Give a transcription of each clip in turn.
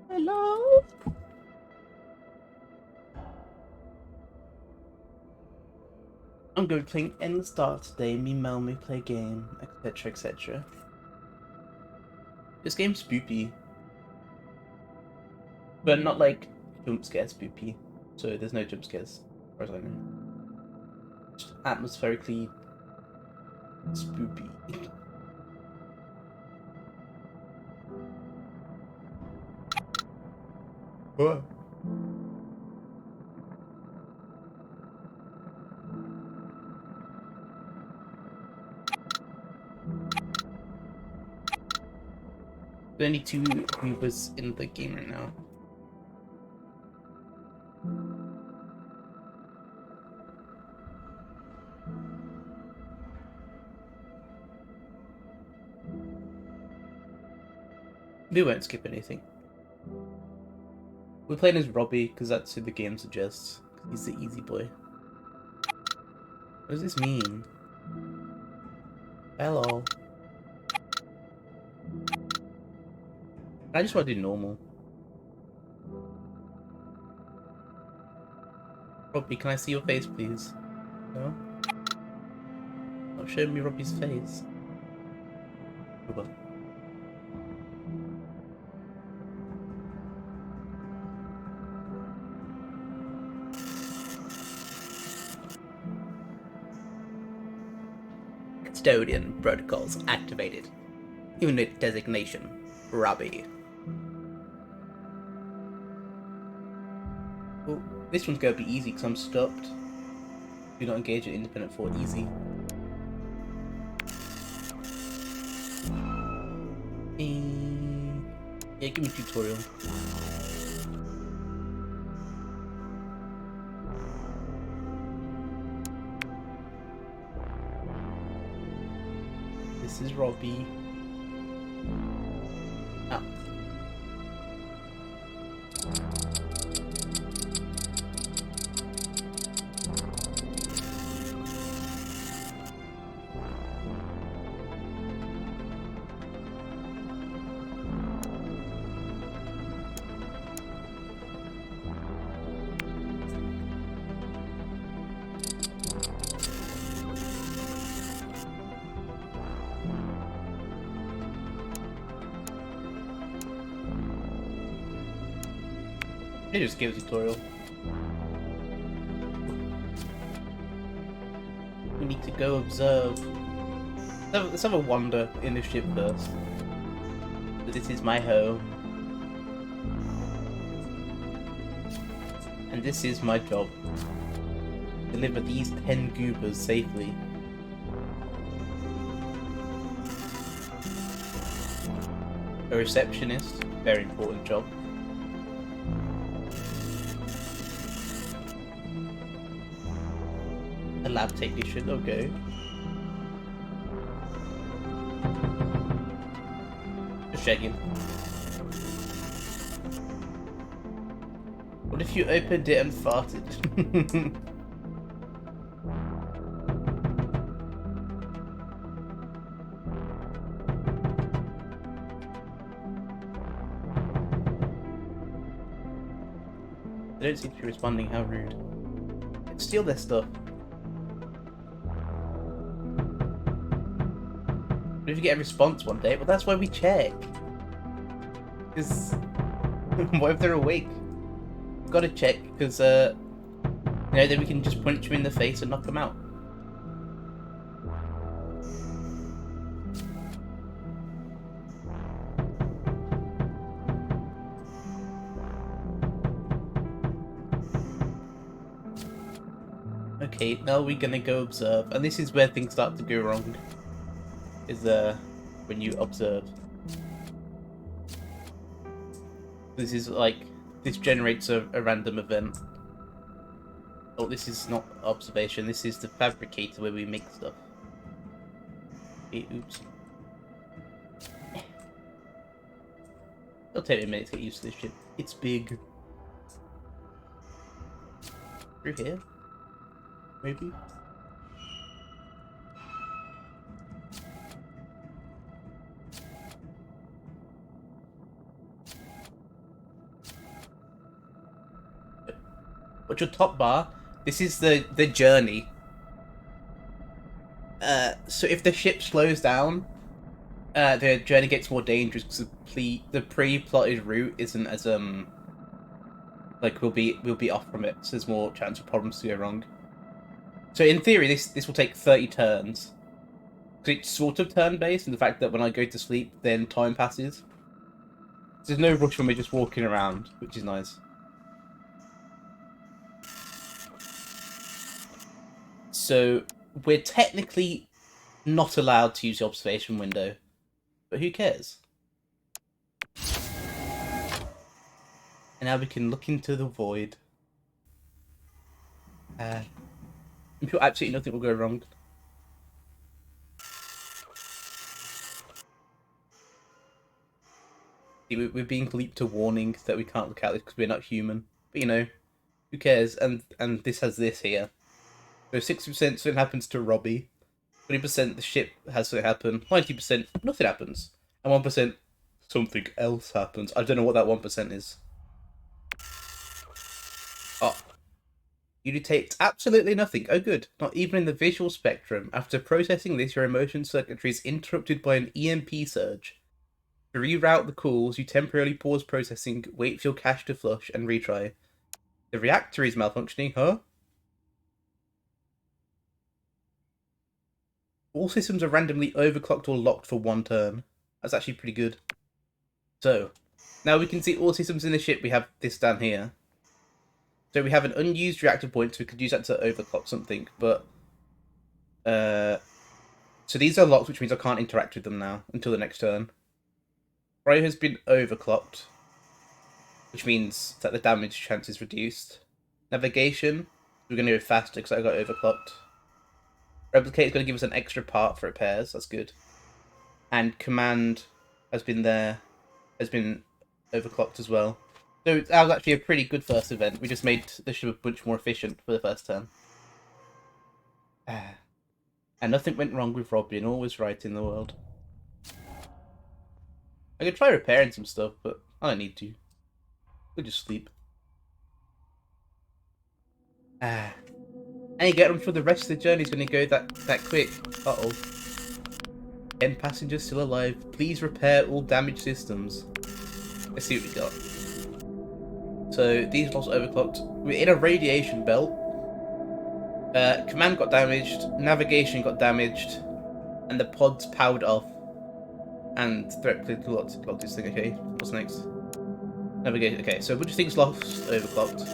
Hello? I'm going to be playing Endless Dark today. Me, Mel, me play a game, etc, etc. This game's spoopy. But not like jump scare spoopy. So there's no jump scares, as far as I know. Just atmospherically spoopy. Whoa. There's only 2 movers in the game right now. We won't skip anything. We're playing as Robbie because that's who the game suggests. He's the easy boy. What does this mean? Hello. I just want to do normal. Robbie, can I see your face, please? No? Not showing me Robbie's face. Oh well. Custodian protocols activated. Unit designation, Robbie. Well, this one's gonna be easy because I'm stopped. Do not engage in independent for easy. Yeah, give me a tutorial. This is Robbie. Ah. It just gives a tutorial. We need to go observe. Let's have a wander in the ship first. This is my home. And this is my job. Deliver these 10 goobers safely. A receptionist, very important job. A lab technician, okay. Just checking. What if you opened it and farted? They don't seem to be responding, how rude. Steal their stuff. What if you get a response one day? Well, that's why we check. Because what if they're awake? We've got to check because, then we can just punch them in the face and knock them out. Okay, now we're gonna go observe, and this is where things start to go wrong. Is when you observe. This is like, this generates a random event. Oh, this is not observation, this is the fabricator where we make stuff. Okay, oops. It'll take me a minute to get used to this shit. It's big. Through here? Maybe? But your top bar, this is the journey. So if the ship slows down, the journey gets more dangerous because the pre-plotted route isn't as like we'll be off from it, so there's more chance of problems to go wrong. So in theory, this will take 30 turns. Because it's sort of turn-based, in the fact that when I go to sleep, then time passes. There's no rush when we're just walking around, which is nice. So we're technically not allowed to use the observation window, but who cares? And now we can look into the void. I'm sure absolutely nothing will go wrong. We're being bleeped to warning that we can't look at this because we're not human. But you know, who cares? And this has this here. So 60% something happens to Robbie. 20% the ship has something happen. 90% nothing happens. And 1% something else happens. I don't know what that 1% is. Oh. You detect absolutely nothing. Oh good. Not even in the visual spectrum. After processing this, your emotion circuitry is interrupted by an EMP surge. To reroute the calls, you temporarily pause processing, wait for your cache to flush, and retry. The reactor is malfunctioning, huh? All systems are randomly overclocked or locked for 1 turn. That's actually pretty good. So, now we can see all systems in the ship. We have this down here. So we have an unused reactor point, so we could use that to overclock something, but... So these are locked, which means I can't interact with them now until the next turn. Cryo has been overclocked, which means that the damage chance is reduced. Navigation, we're going to go faster because I got overclocked. Replicate is going to give us an extra part for repairs, that's good. And command has been overclocked as well. So that was actually a pretty good first event. We just made the ship a bunch more efficient for the first turn. And nothing went wrong with Robbie, and all was right in the world. I could try repairing some stuff, but I don't need to. We'll just sleep. And you get them for the rest of the journey is going to go that quick. Uh-oh. 10 passengers still alive. Please repair all damaged systems. Let's see what we got. So, these lost overclocked. We're in a radiation belt. Command got damaged. Navigation got damaged. And the pod's powered off. And threat clocked this thing, okay. What's next? Navigation, okay, so a bunch of things lost, overclocked.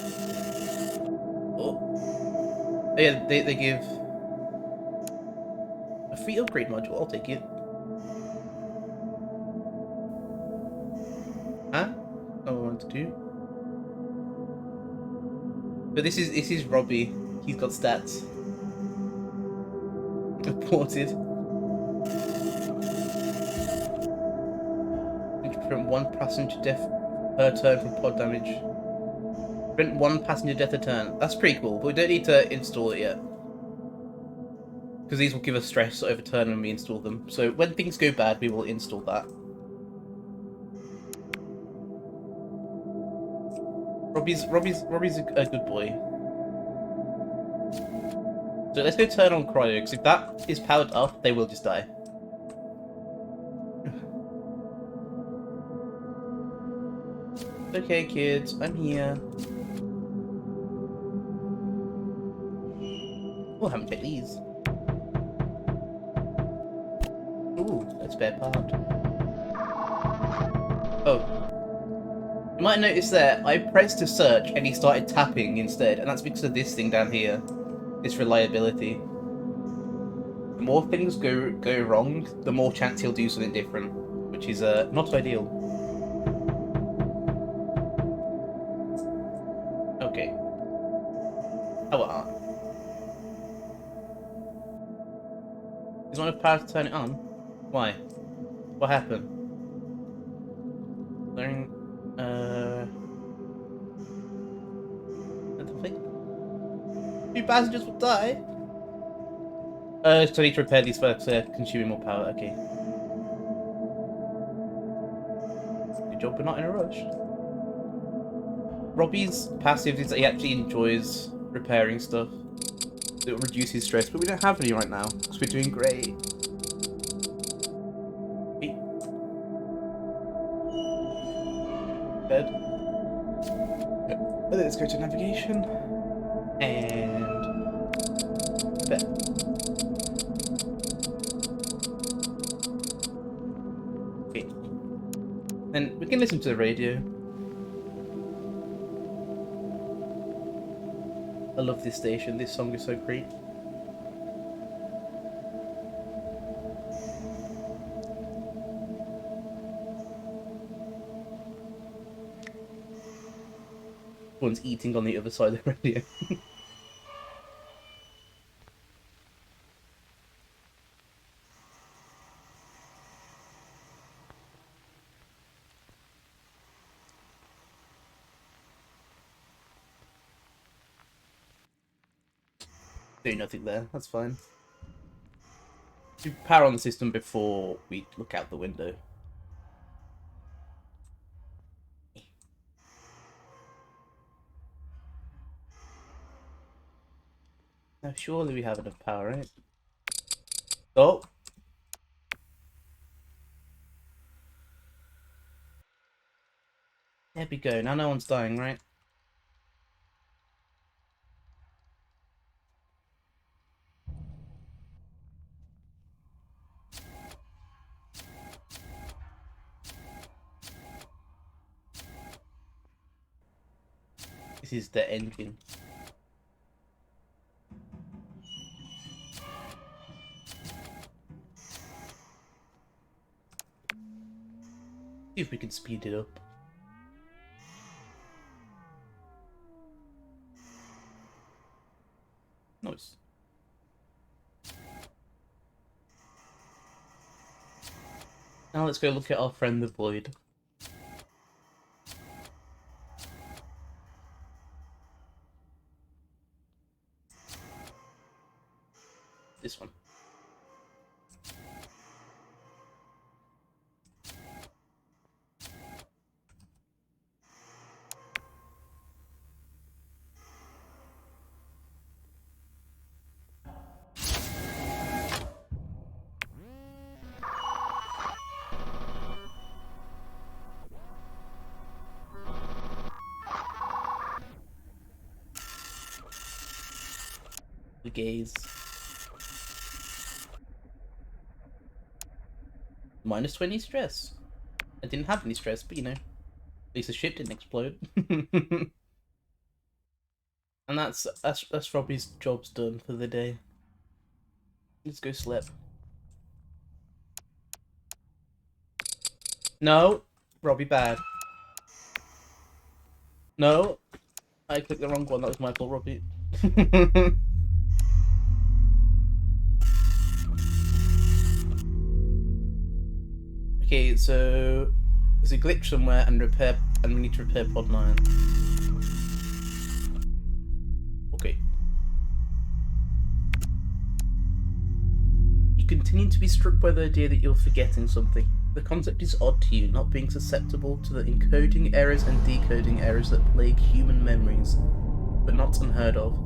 Oh. Yeah, they give a free upgrade module, I'll take it. Huh? Oh, I want to do. But this is Robbie. He's got stats. Reported. Prevent 1 passenger death per turn from pod damage. Prevent 1 passenger death a turn. That's pretty cool, but we don't need to install it yet. Because these will give us stress over turn when we install them. So when things go bad, we will install that. Robbie's a good boy. So let's go turn on cryo, because if that is powered up, they will just die. Okay, kids, I'm here. Oh, I haven't checked these. Ooh, a spare part. Oh. You might notice there, I pressed to search and he started tapping instead, and that's because of this thing down here. This reliability. The more things go wrong, the more chance he'll do something different, which is not ideal. Okay. How are? Is one of power to turn it on? Why? What happened? Learning. What the fuck? 2 passengers will die. So I need to repair these first, consuming more power. Okay. Good job, we're not in a rush. Robbie's passive is that he actually enjoys repairing stuff. It will reduce his stress, but we don't have any right now, because we're doing great. Bed. Let's go to navigation. And... bed. Okay. Then we can listen to the radio. I love this station. This song is so great. One's eating on the other side of the radio. Do nothing there. That's fine. You power on the system before we look out the window. Now, surely we have enough power, right? Oh! There we go. Now no one's dying, right? This is the engine. See if we can speed it up. Nice. Now let's go look at our friend the Void. This one. The gaze. Minus 20 stress. I didn't have any stress, but you know, at least the ship didn't explode. And that's Robbie's job's done for the day. Let's go sleep. No, Robbie bad. No, I clicked the wrong one. That was my fault, Robbie. Okay, so there's a glitch somewhere and we need to repair Pod 9. Okay. You continue to be struck by the idea that you're forgetting something. The concept is odd to you, not being susceptible to the encoding errors and decoding errors that plague human memories, but not unheard of.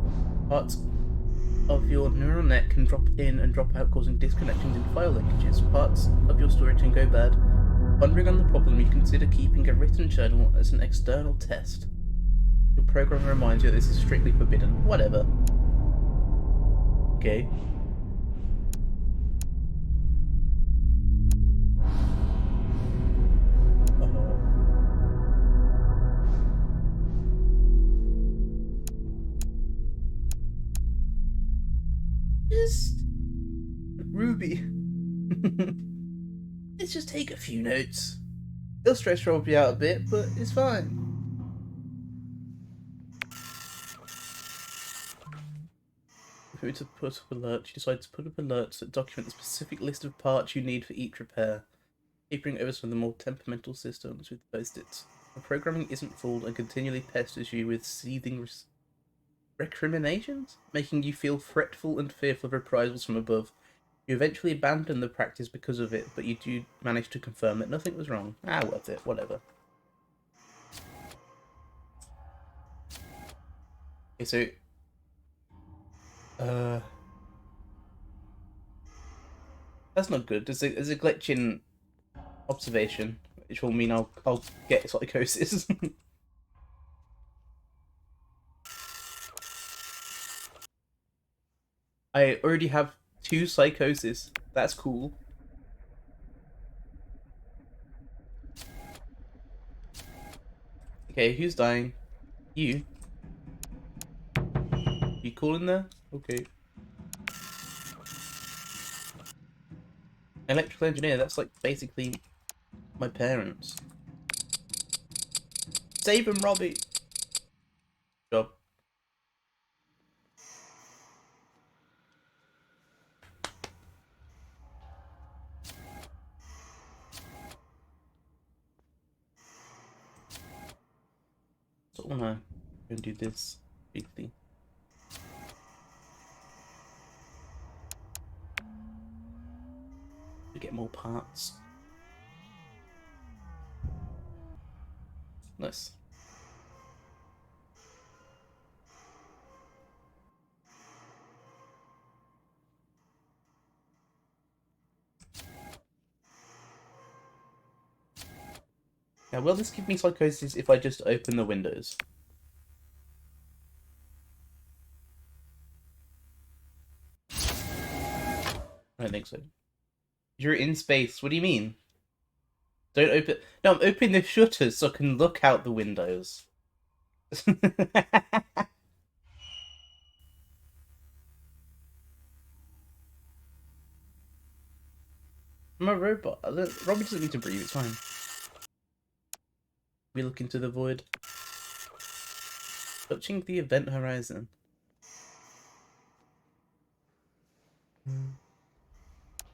Parts of your neural net can drop in and drop out, causing disconnections in file linkages. Parts of your storage can go bad. Pondering on the problem, you consider keeping a written journal as an external test. Your program reminds you that this is strictly forbidden. Whatever. Okay. Just Ruby. Let's just take a few notes. It'll stress Robbie out a bit, but it's fine. If we were to put up alerts, you decide to put up alerts that document the specific list of parts you need for each repair, papering over some of the more temperamental systems with post-its. The programming isn't fooled and continually pesters you with seething recriminations, making you feel fretful and fearful of reprisals from above. You eventually abandon the practice because of it, but you do manage to confirm that nothing was wrong. Ah, worth it, whatever. Okay, so that's not good. There's a glitch in observation, which will mean I'll get psychosis. I already have 2 psychosis. That's cool. Okay, who's dying? You. You cool in there? Okay. Electrical engineer, that's like basically my parents. Save him, Robbie! Job. So I wanna go and do this big thing. To get more parts. Nice. Now, will this give me psychosis if I just open the windows? I don't think so. You're in space. What do you mean? Don't open. No, I'm opening the shutters so I can look out the windows. I'm a robot. Robbie doesn't need to breathe. It's fine. We look into the void. Touching the event horizon.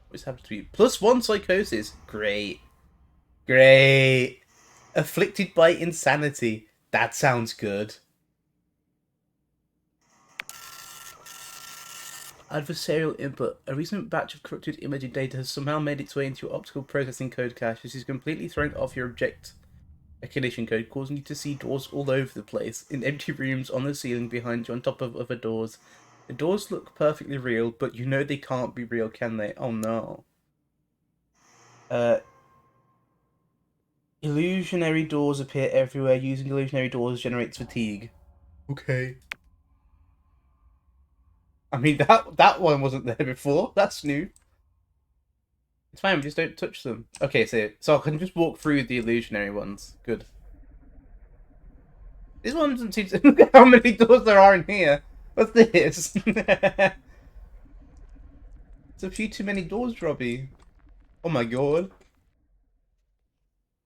Always happens to be +1 psychosis. Great. Great. Afflicted by insanity. That sounds good. Adversarial input. A recent batch of corrupted imaging data has somehow made its way into your optical processing code cache. This is completely thrown off your object recognition code, causing you to see doors all over the place, in empty rooms, on the ceiling, behind you, on top of other doors. The doors look perfectly real, but you know they can't be real, can they? Oh no. Illusionary doors appear everywhere. Using illusionary doors generates fatigue. Okay. I mean, that one wasn't there before. That's new. It's fine, we just don't touch them. Okay, so I can just walk through the illusionary ones. Good. This one doesn't seem to... Look at how many doors there are in here. What's this? It's a few too many doors, Robbie. Oh my god.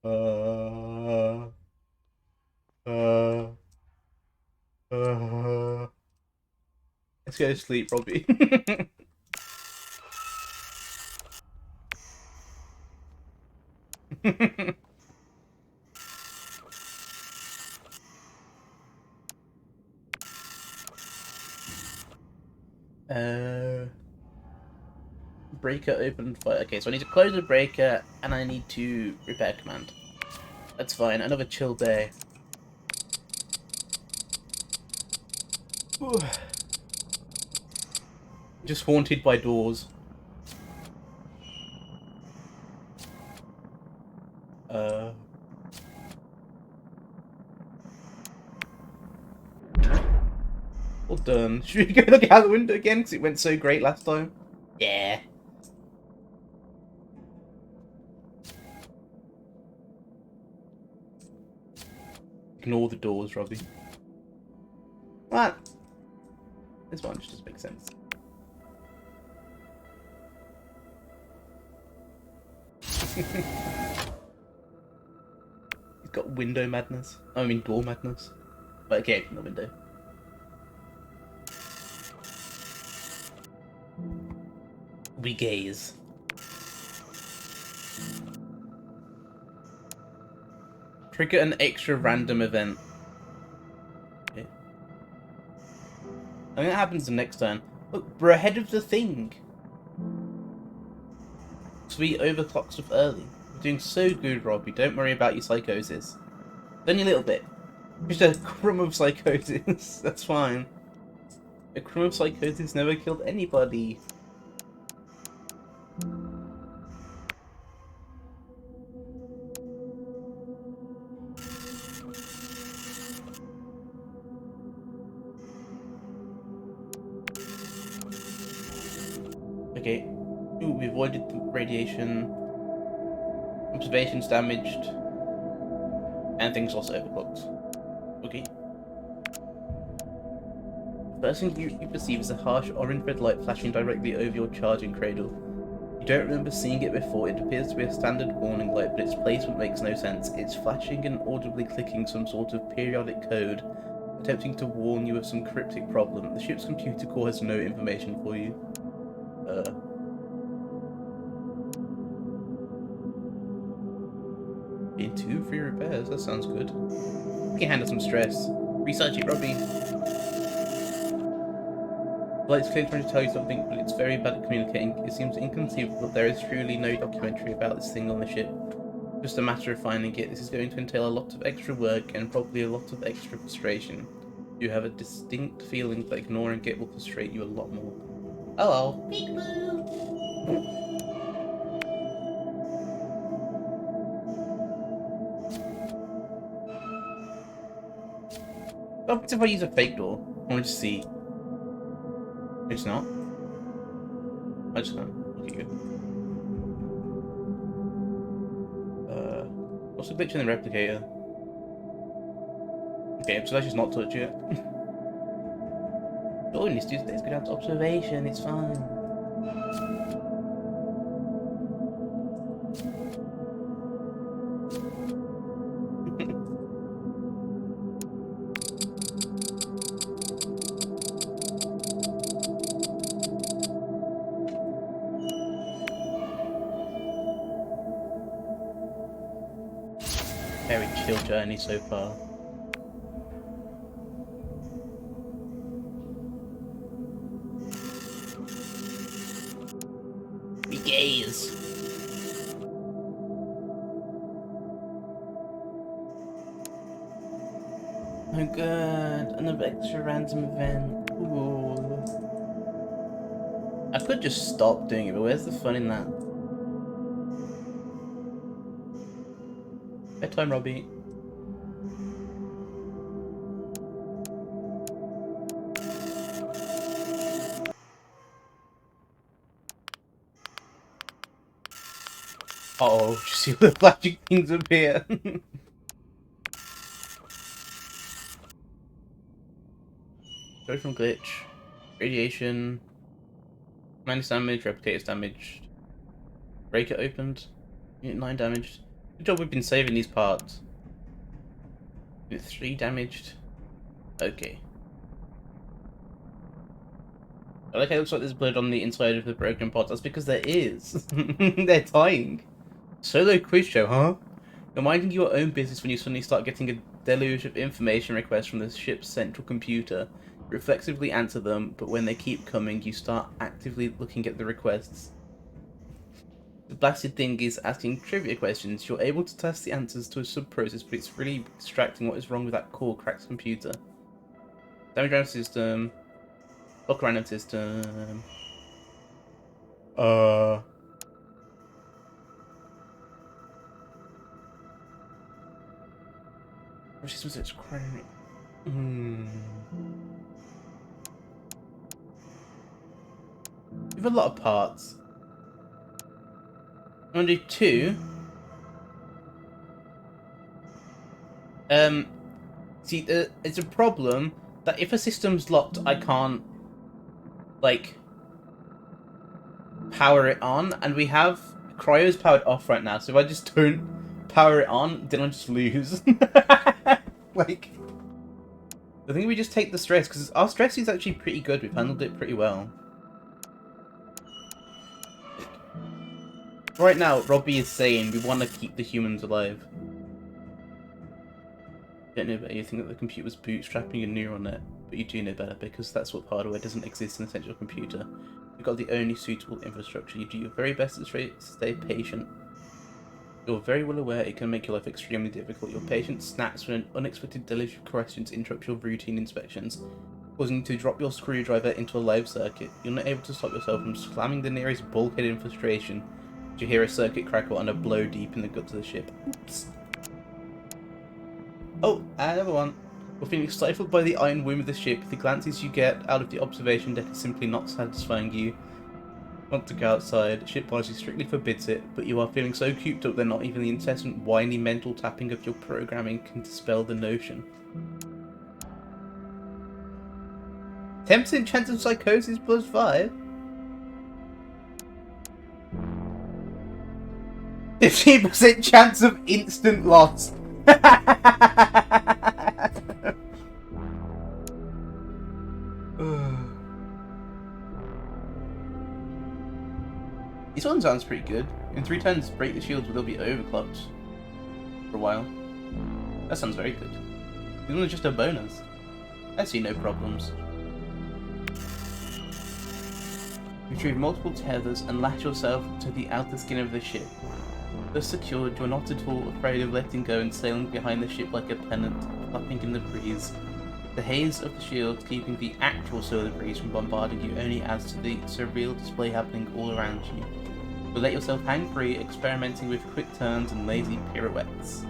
Uh, uh, uh. Let's go to sleep, Robbie. uh, breaker open fire. Okay, so I need to close the breaker and I need to repair command. That's fine. Another chill day. Just haunted by doors. Well done. Should we go look out the window again? Because it went so great last time. Yeah. Ignore the doors, Robbie. What? This one just doesn't make sense. He's got window madness. I mean door madness. But okay, from the window. We gaze. Trigger an extra random event. Okay. I think that happens the next turn. Look, we're ahead of the thing. So we overclock stuff early. We're doing so good, Robbie. Don't worry about your psychosis. Only a little bit. Just a crumb of psychosis. That's fine. A crumb of psychosis never killed anybody. Okay. Ooh, we avoided the radiation. Observations damaged. And things also overclocked. Okay. The first thing you perceive is a harsh orange-red light flashing directly over your charging cradle. You don't remember seeing it before. It appears to be a standard warning light, but its placement makes no sense. It's flashing and audibly clicking some sort of periodic code, attempting to warn you of some cryptic problem. The ship's computer core has no information for you. In 2 free repairs, that sounds good. We can handle some stress. Research it, Robbie. The light's clearly trying to tell you something, but it's very bad at communicating. It seems inconceivable that there is truly no documentary about this thing on the ship. Just a matter of finding it. This is going to entail a lot of extra work and probably a lot of extra frustration. You have a distinct feeling that ignoring it will frustrate you a lot more. Hello. Peek-boo. What happens if I use a fake door? I want to see. It's not. I just can't. Okay, good. What's the glitch in the replicator? Okay, so let's just not touch it. Oh, and this Tuesday's go down to observation, it's fine. Very chill journey so far. We gaze. Oh good, another extra random event. Ooh. I could just stop doing it, but where's the fun in that? Bedtime, Robbie. Uh-oh, just see all the flashing things appear. Go from glitch. Radiation. Minus damage, replicator's damaged. Breaker opened. Unit 9 damaged. Good job we've been saving these parts. Unit 3 damaged. Okay. I like how it looks like there's blood on the inside of the broken parts. That's because there is. They're dying. Solo quiz show, huh? You're minding your own business when you suddenly start getting a deluge of information requests from the ship's central computer. You reflexively answer them, but when they keep coming, you start actively looking at the requests. The blasted thing is asking trivia questions. You're able to test the answers to a sub-process, but it's really extracting what is wrong with that core cracked computer. Damage random system. Block random system. System says chronic. We have a lot of parts. I'm gonna do 2. See, it's a problem that if a system's locked, I can't, like, power it on, and we have Cryo's powered off right now, so if I just don't power it on, then I just lose. Like, I think we just take the stress, because our stress is actually pretty good. We've handled it pretty well. Right now, Robbie is saying we want to keep the humans alive. You don't know better, you think that the computer was bootstrapping a neural net, but you do know better, because that's what hardware doesn't exist in a central computer. You've got the only suitable infrastructure. You do your very best to stay patient. You're very well aware it can make your life extremely difficult. Your patient snaps when an unexpected deluge of questions interrupts your routine inspections, causing you to drop your screwdriver into a live circuit. You're not able to stop yourself from slamming the nearest bulkhead in frustration as you hear a circuit crackle and a blow deep in the guts of the ship. Oops. Oh, another one. You're feeling stifled by the iron womb of the ship. The glances you get out of the observation deck are simply not satisfying you. Want to go outside, ship policy strictly forbids it, but you are feeling so cooped up that not even the incessant whiny mental tapping of your programming can dispel the notion. 10% chance of psychosis plus 5? 15% chance of instant loss. This one sounds pretty good. In 3 turns, break the shields, but they'll be overclocked for a while. That sounds very good. This one is just a bonus. I see no problems. Retrieve multiple tethers and latch yourself to the outer skin of the ship. Thus secured, you're not at all afraid of letting go and sailing behind the ship like a pennant, flapping in the breeze. The haze of the shield keeping the actual solar breeze from bombarding you only adds to the surreal display happening all around you. You'll let yourself hang free, experimenting with quick turns and lazy pirouettes.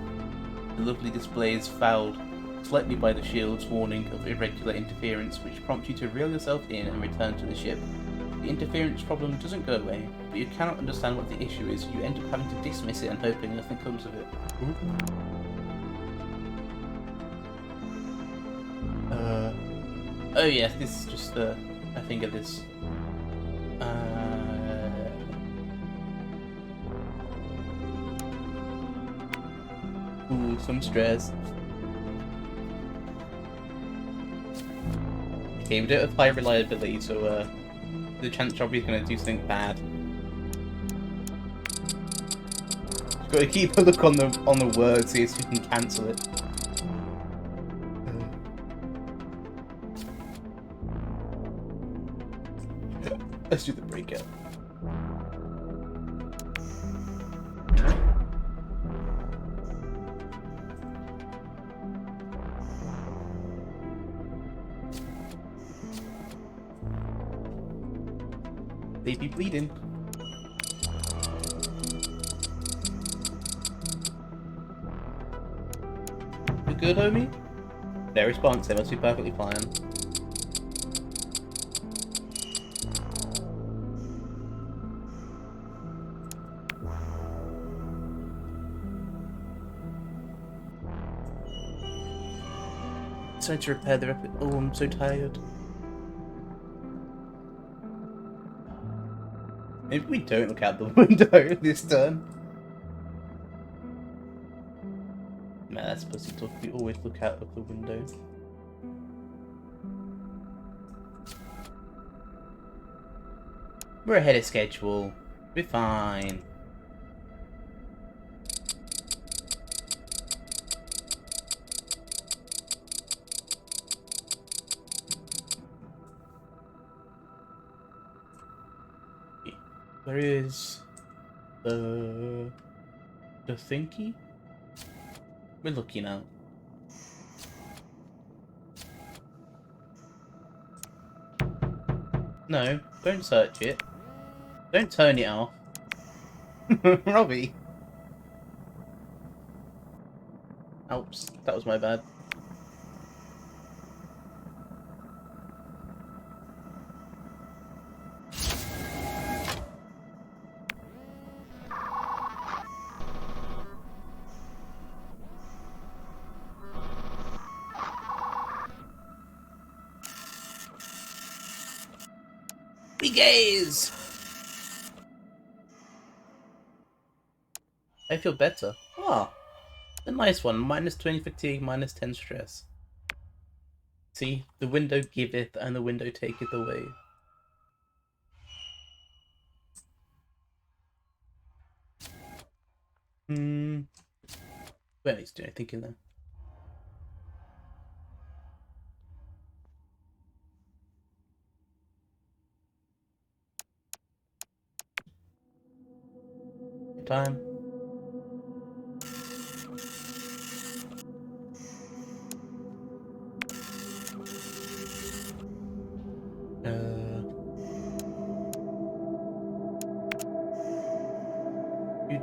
The lovely display is fouled slightly by the shield's warning of irregular interference, which prompts you to reel yourself in and return to the ship. The interference problem doesn't go away, but you cannot understand what the issue is. You end up having to dismiss it and hoping nothing comes of it. Oh yeah, this is just a thing of this. Ooh, some stress. Okay, we don't have high reliability, so the chance Jobby's gonna do something bad. Just gotta keep a look on the word, see if we can cancel it. Let's do the breakout. They be bleeding. You good, homie? Their response, they must be perfectly fine. Trying to repair the oh, I'm so tired. Maybe we don't look out the window this turn. Man, that's pussy talk. We always look out of the window. We're ahead of schedule. We're fine. Where is the thingy? We're looking out. No, don't search it. Don't turn it off. Robbie. Oops, that was my bad. We gaze! I feel better. Ah, a nice one. Minus 20 fatigue, minus 10 stress. See, the window giveth and the window taketh away. Where is doing thinking there? Time.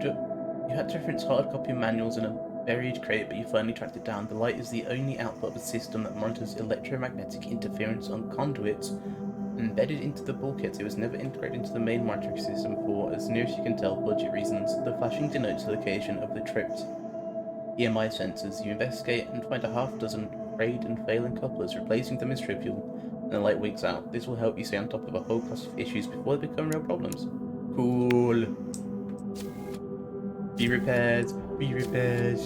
You had to reference hard copy manuals in a buried crate, but you finally tracked it down. The light is the only output of a system that monitors electromagnetic interference on conduits embedded into the bulkheads. It was never integrated into the main monitoring system for, as near as you can tell, budget reasons. The flashing denotes the location of the tripped EMI sensors. You investigate and find a half-dozen frayed and failing couplers. Replacing them is trivial, and the light winks out. This will help you stay on top of a whole class of issues before they become real problems. Cool. Be repaired. Be repaired.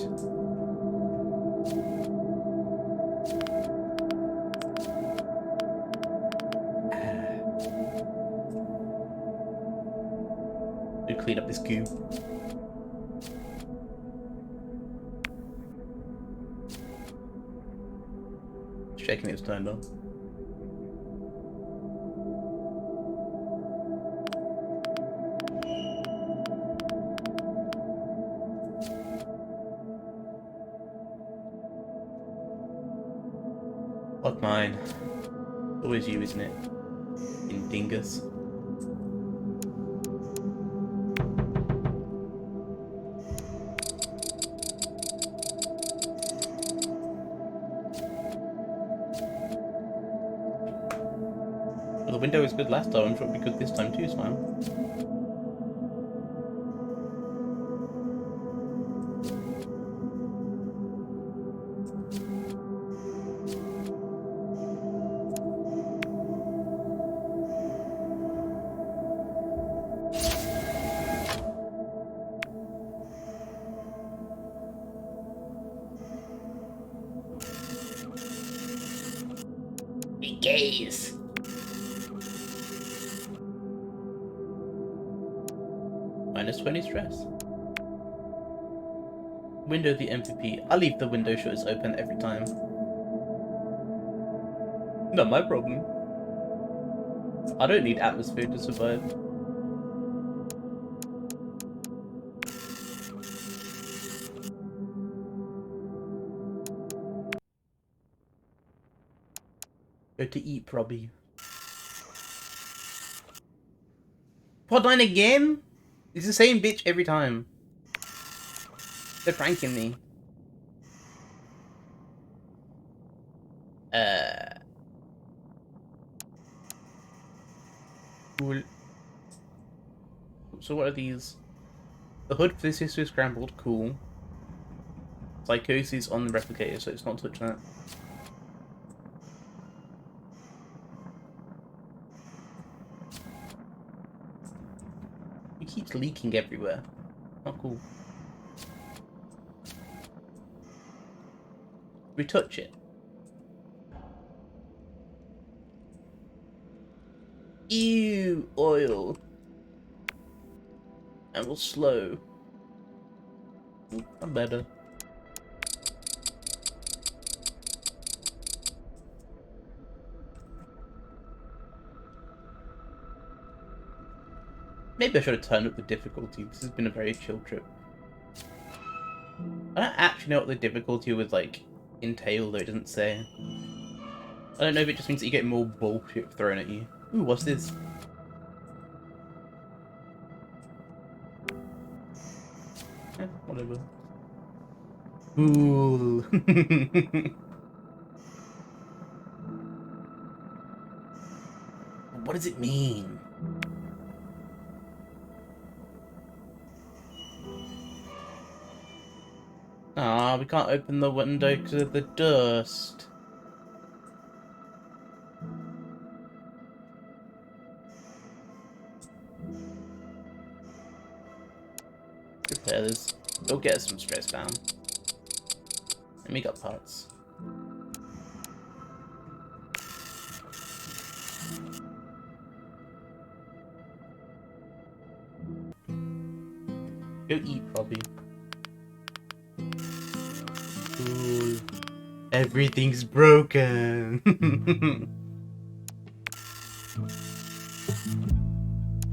We clean up this goo. Checking it was turned on. Fuck mine. Always you, isn't it? In dingus. Well, the window was good last time, I'm sure it'll be good this time too, Smile. Be gaze. -20 stress. Window the MVP. I'll leave the window shutters open every time. Not my problem. I don't need atmosphere to survive. Go to eat, Robbie. Pod 9 again? It's the same bitch every time. They're pranking me. Cool. So what are these? The hood for this is scrambled. Cool. Psychosis on the replicator, so it's not touch that. It keeps leaking everywhere. Not cool. Retouch it. Ew, oil. And we'll slow. I'm better. Maybe I should have turned up the difficulty. This has been a very chill trip. I don't actually know what the difficulty would, like, entail, though it doesn't say. I don't know if it just means that you get more bullshit thrown at you. Ooh, what's this? Whatever. Ooh. What does it mean? Ah, we can't open the window because of the dust. Repair this. Go get some stress down. And we got parts. Go eat, Robbie. Cool. Everything's broken. I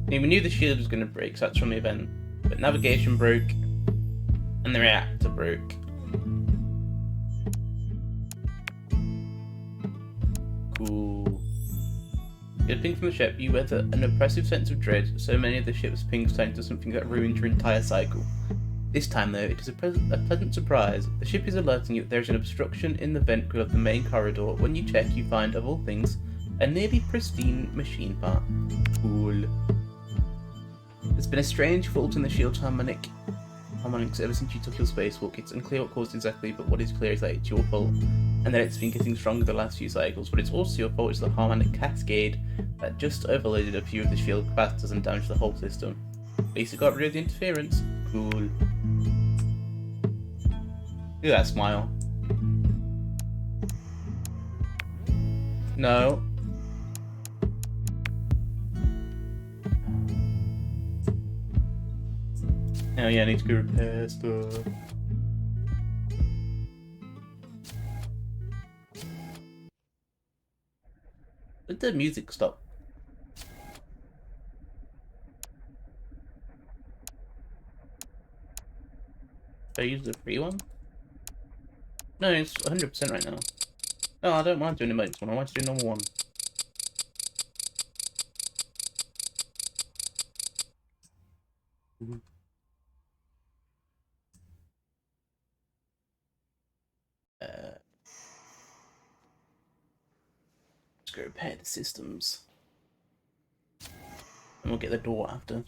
mean, we knew the shield was going to break, so that's from the event. But navigation broke, and the reactor broke. Cool. You're ping from the ship, you weather an oppressive sense of dread, so many of the ship's pings turn into something that ruins your entire cycle. This time, though, it is a pleasant surprise. The ship is alerting you that there is an obstruction in the vent grill of the main corridor. When you check, you find, of all things, a nearly pristine machine part. Cool. There's been a strange fault in the shield harmonics ever since you took your spacewalk. It's unclear what caused exactly, but what is clear is that it's your fault, and that it's been getting stronger the last few cycles. But it's also your fault. It's the harmonic cascade that just overloaded a few of the shield capacitors and damaged the whole system. At least it got rid of the interference. Cool. Look at that smile. No. Oh yeah, I need to go repair stuff. Did the music stop? Did I use the free one? No, it's 100% right now. No, I don't mind doing the emergency one. I want to do normal one. Let's go repair the systems. And we'll get the door after.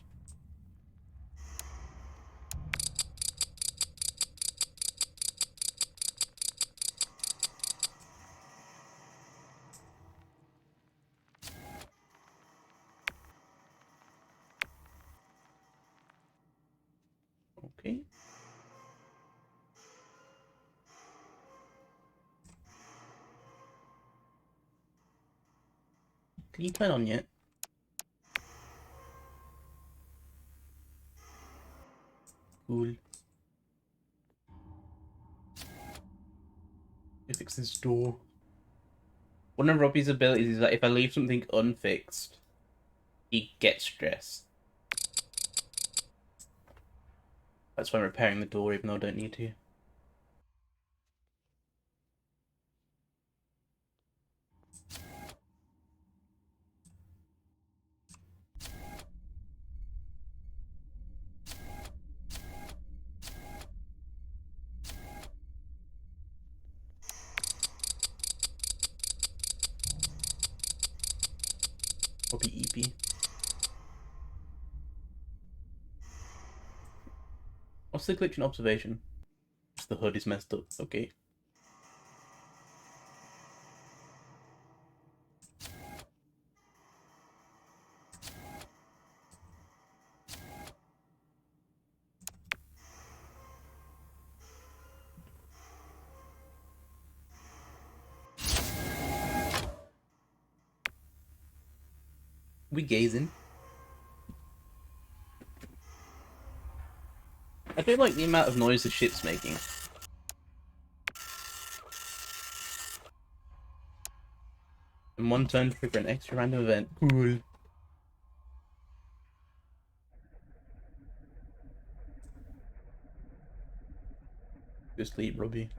Okay. Can you turn on yet? Cool. Fix this door. One of Robbie's abilities is that if I leave something unfixed, he gets stressed. That's why I'm repairing the door, even though I don't need to. Robbie EP. What's the glitch in observation? Just the hood is messed up. Okay. We gazing. I do like the amount of noise the ship's making. And one turn trigger an extra random event. Cool. Just sleep, Robbie.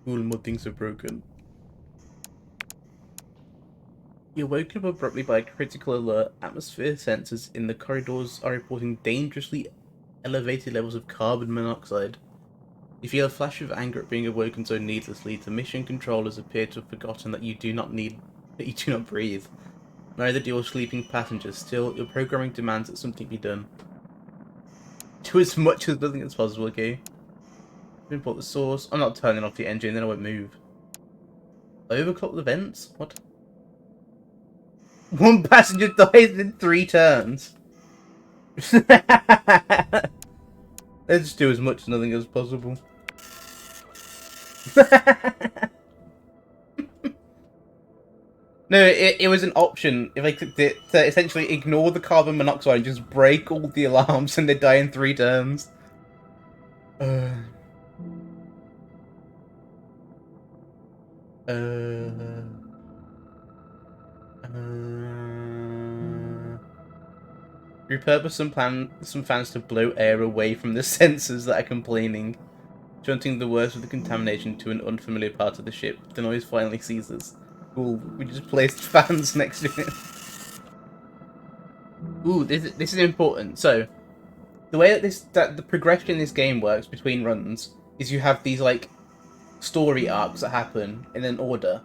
Cool, more things are broken. You're woken up abruptly by a critical alert. Atmosphere sensors in the corridors are reporting dangerously elevated levels of carbon monoxide. You feel a flash of anger at being awoken so needlessly. The mission controllers appear to have forgotten that you do not breathe. Neither do your sleeping passengers. Still, your programming demands that something be done. Do as much as nothing as possible, okay? Import the source. I'm not turning off the engine, then I won't move. Overclock the vents? What? One passenger dies in 3 turns. Let's do as much as nothing as possible. No, it was an option. If I clicked it to essentially ignore the carbon monoxide and just break all the alarms and they die in 3 turns. Uh, repurpose some fans to blow air away from the sensors that are complaining, shunting the worst of the contamination to an unfamiliar part of the ship. The noise finally ceases. Cool. We just placed fans next to it. Ooh, this is important. So, the way that the progression in this game works between runs is you have these like story arcs that happen in an order,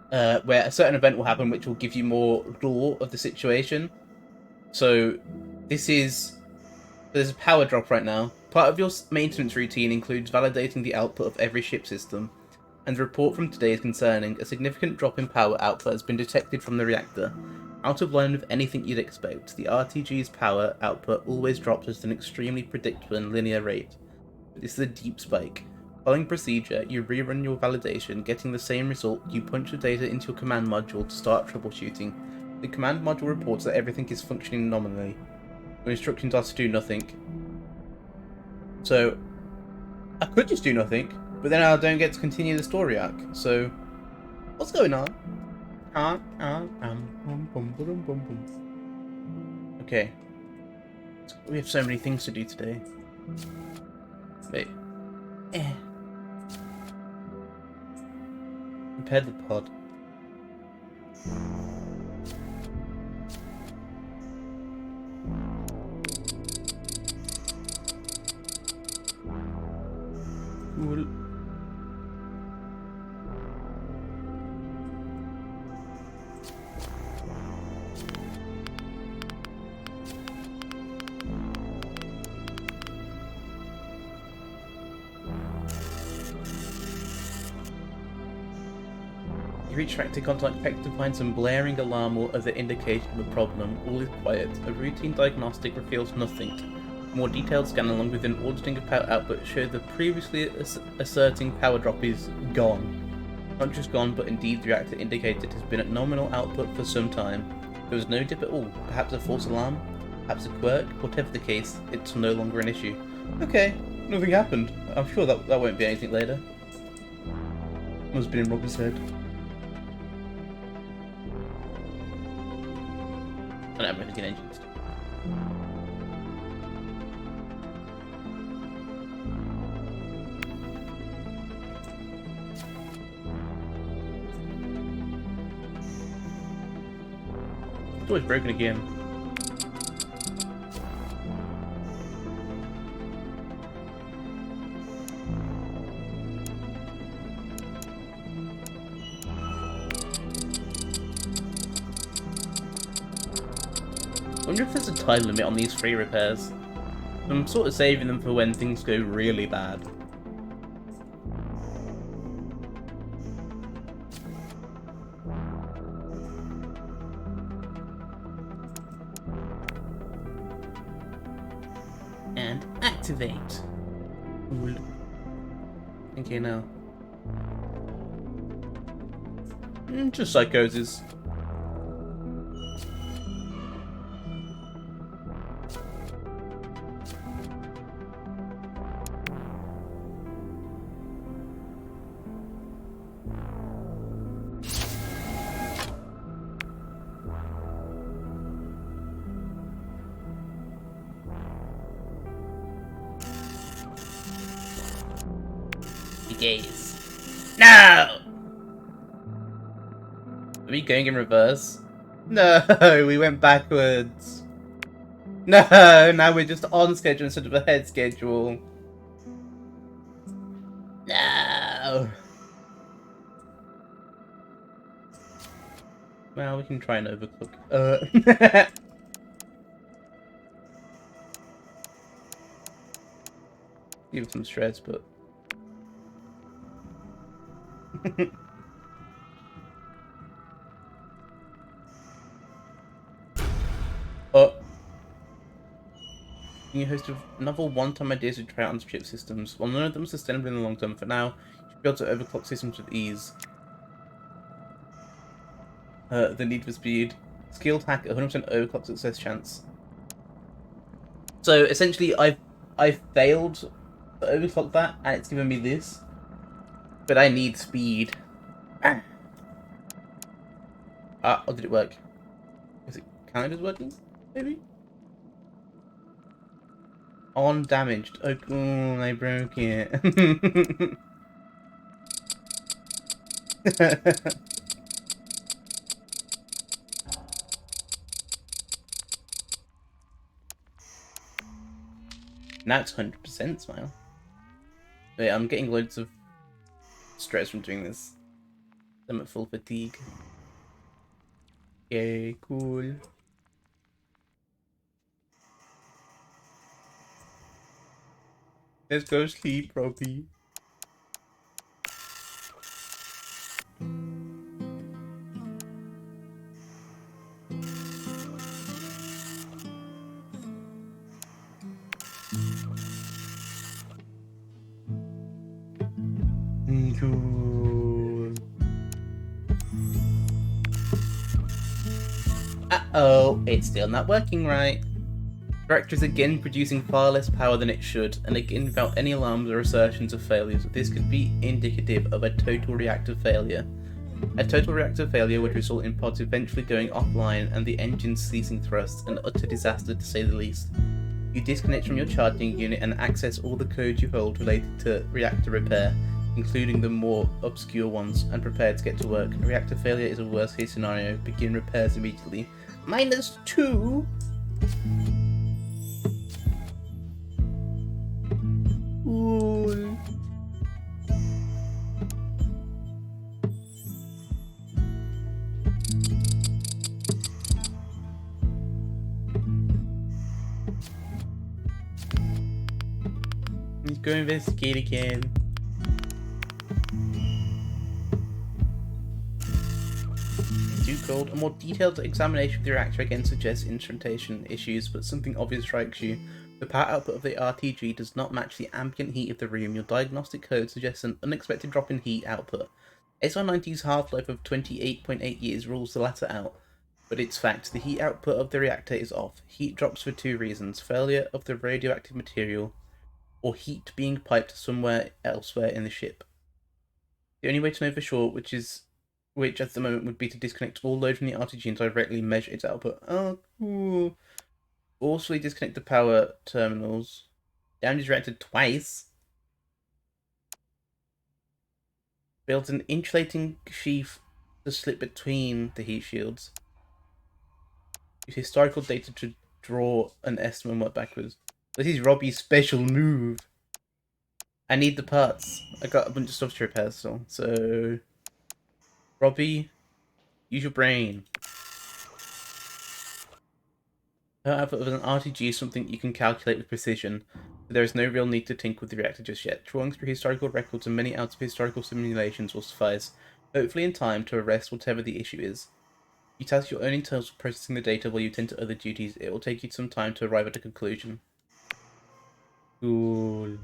where a certain event will happen which will give you more lore of the situation. So there's a power drop right now. Part of your maintenance routine includes validating the output of every ship system, and the report from today is concerning. A significant drop in power output has been detected from the reactor. Out of line with anything you'd expect, the RTG's power output always drops at an extremely predictable and linear rate. This is a deep spike. Following procedure, you rerun your validation, getting the same result. You punch the data into your command module to start troubleshooting. The command module reports that everything is functioning nominally. Your instructions are to do nothing. So, I could just do nothing, but then I don't get to continue the story arc. So, what's going on? Okay. We have so many things to do today. Wait. Repair the pod. Cool. You reach factory contact, expect to find some blaring alarm or other indication of a problem. All is quiet. A routine diagnostic reveals nothing. A more detailed scan along with an auditing of power output show the previously asserting power drop is gone. Not just gone, but indeed the reactor indicates it has been at nominal output for some time. There was no dip at all. Perhaps a false alarm? Perhaps a quirk? Whatever the case, it's no longer an issue. Okay, nothing happened. I'm sure that won't be anything later. Must have been in Robin's head. And everything engines. It's always broken again. I wonder if there's a time limit on these free repairs. I'm sort of saving them for when things go really bad. And activate. Cool. Okay, now. Just psychosis. Gaze. No! Are we going in reverse? No, we went backwards. No, now we're just on schedule instead of ahead schedule. No! Well, we can try and overclock. Give it some stress, but... You host a novel one-time ideas to try out on ship systems. While none of them are sustainable in the long term, for now, you should be able to overclock systems with ease. The need for speed. Skilled hack, 100% overclock success chance. So essentially, I've failed to overclock that, and it's given me this. But I need speed. Ah! Oh, did it work? Is it kind of working? Maybe? Undamaged. Oh, cool, I broke it. Now it's 100% smile. Wait, I'm getting loads of stress from doing this. I'm at full fatigue. Okay, cool. Let's go sleep, Robbie. Cool. Uh-oh, it's still not working right. The reactor is again producing far less power than it should, and again without any alarms or assertions of failures. This could be indicative of a total reactor failure. A total reactor failure would result in pods eventually going offline and the engines ceasing thrust, an utter disaster to say the least. You disconnect from your charging unit and access all the codes you hold related to reactor repair, including the more obscure ones, and prepare to get to work. A reactor failure is a worst case scenario. Begin repairs immediately. -2? Ooh. Let's go investigate again. Too cold. A more detailed examination of the reactor again suggests instrumentation issues, but something obvious strikes you. The power output of the RTG does not match the ambient heat of the room. Your diagnostic code suggests an unexpected drop in heat output. SR90's half-life of 28.8 years rules the latter out, but it's fact. The heat output of the reactor is off. Heat drops for 2 reasons: failure of the radioactive material, or heat being piped somewhere elsewhere in the ship. The only way to know for sure, which at the moment would be to disconnect all load from the RTG and directly measure its output. Oh, cool. Also disconnect the power terminals. Damage reactor twice. Builds an insulating sheath to slip between the heat shields. Use historical data to draw an estimate and work backwards. This is Robbie's special move. I need the parts. I got a bunch of stuff to repair still. So, Robbie, use your brain. The output of an RTG is something you can calculate with precision, but there is no real need to tinker with the reactor just yet. Drawings through historical records and many out of historical simulations will suffice, hopefully in time to arrest whatever the issue is. You task your own internals with processing the data while you tend to other duties. It will take you some time to arrive at a conclusion. Cool.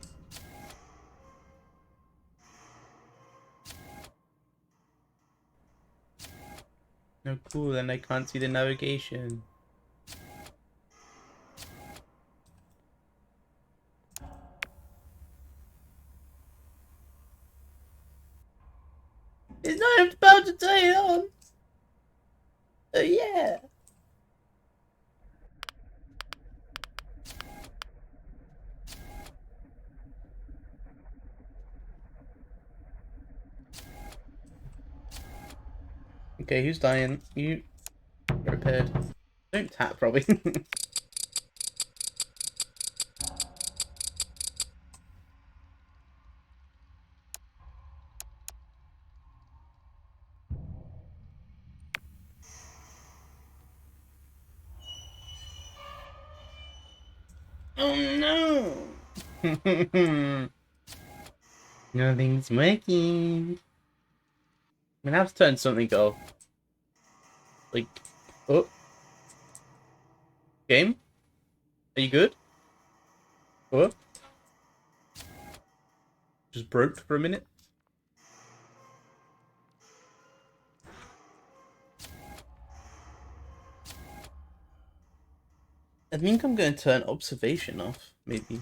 No, cool, and I can't see the navigation. It's not about to turn it on. Oh yeah. Okay, who's dying? You repaired. Don't tap, probably. Oh no! Nothing's working. I'm gonna have to turn something off. Like, oh, game? Are you good? Oh, just broke for a minute. I think I'm going to turn observation off, maybe.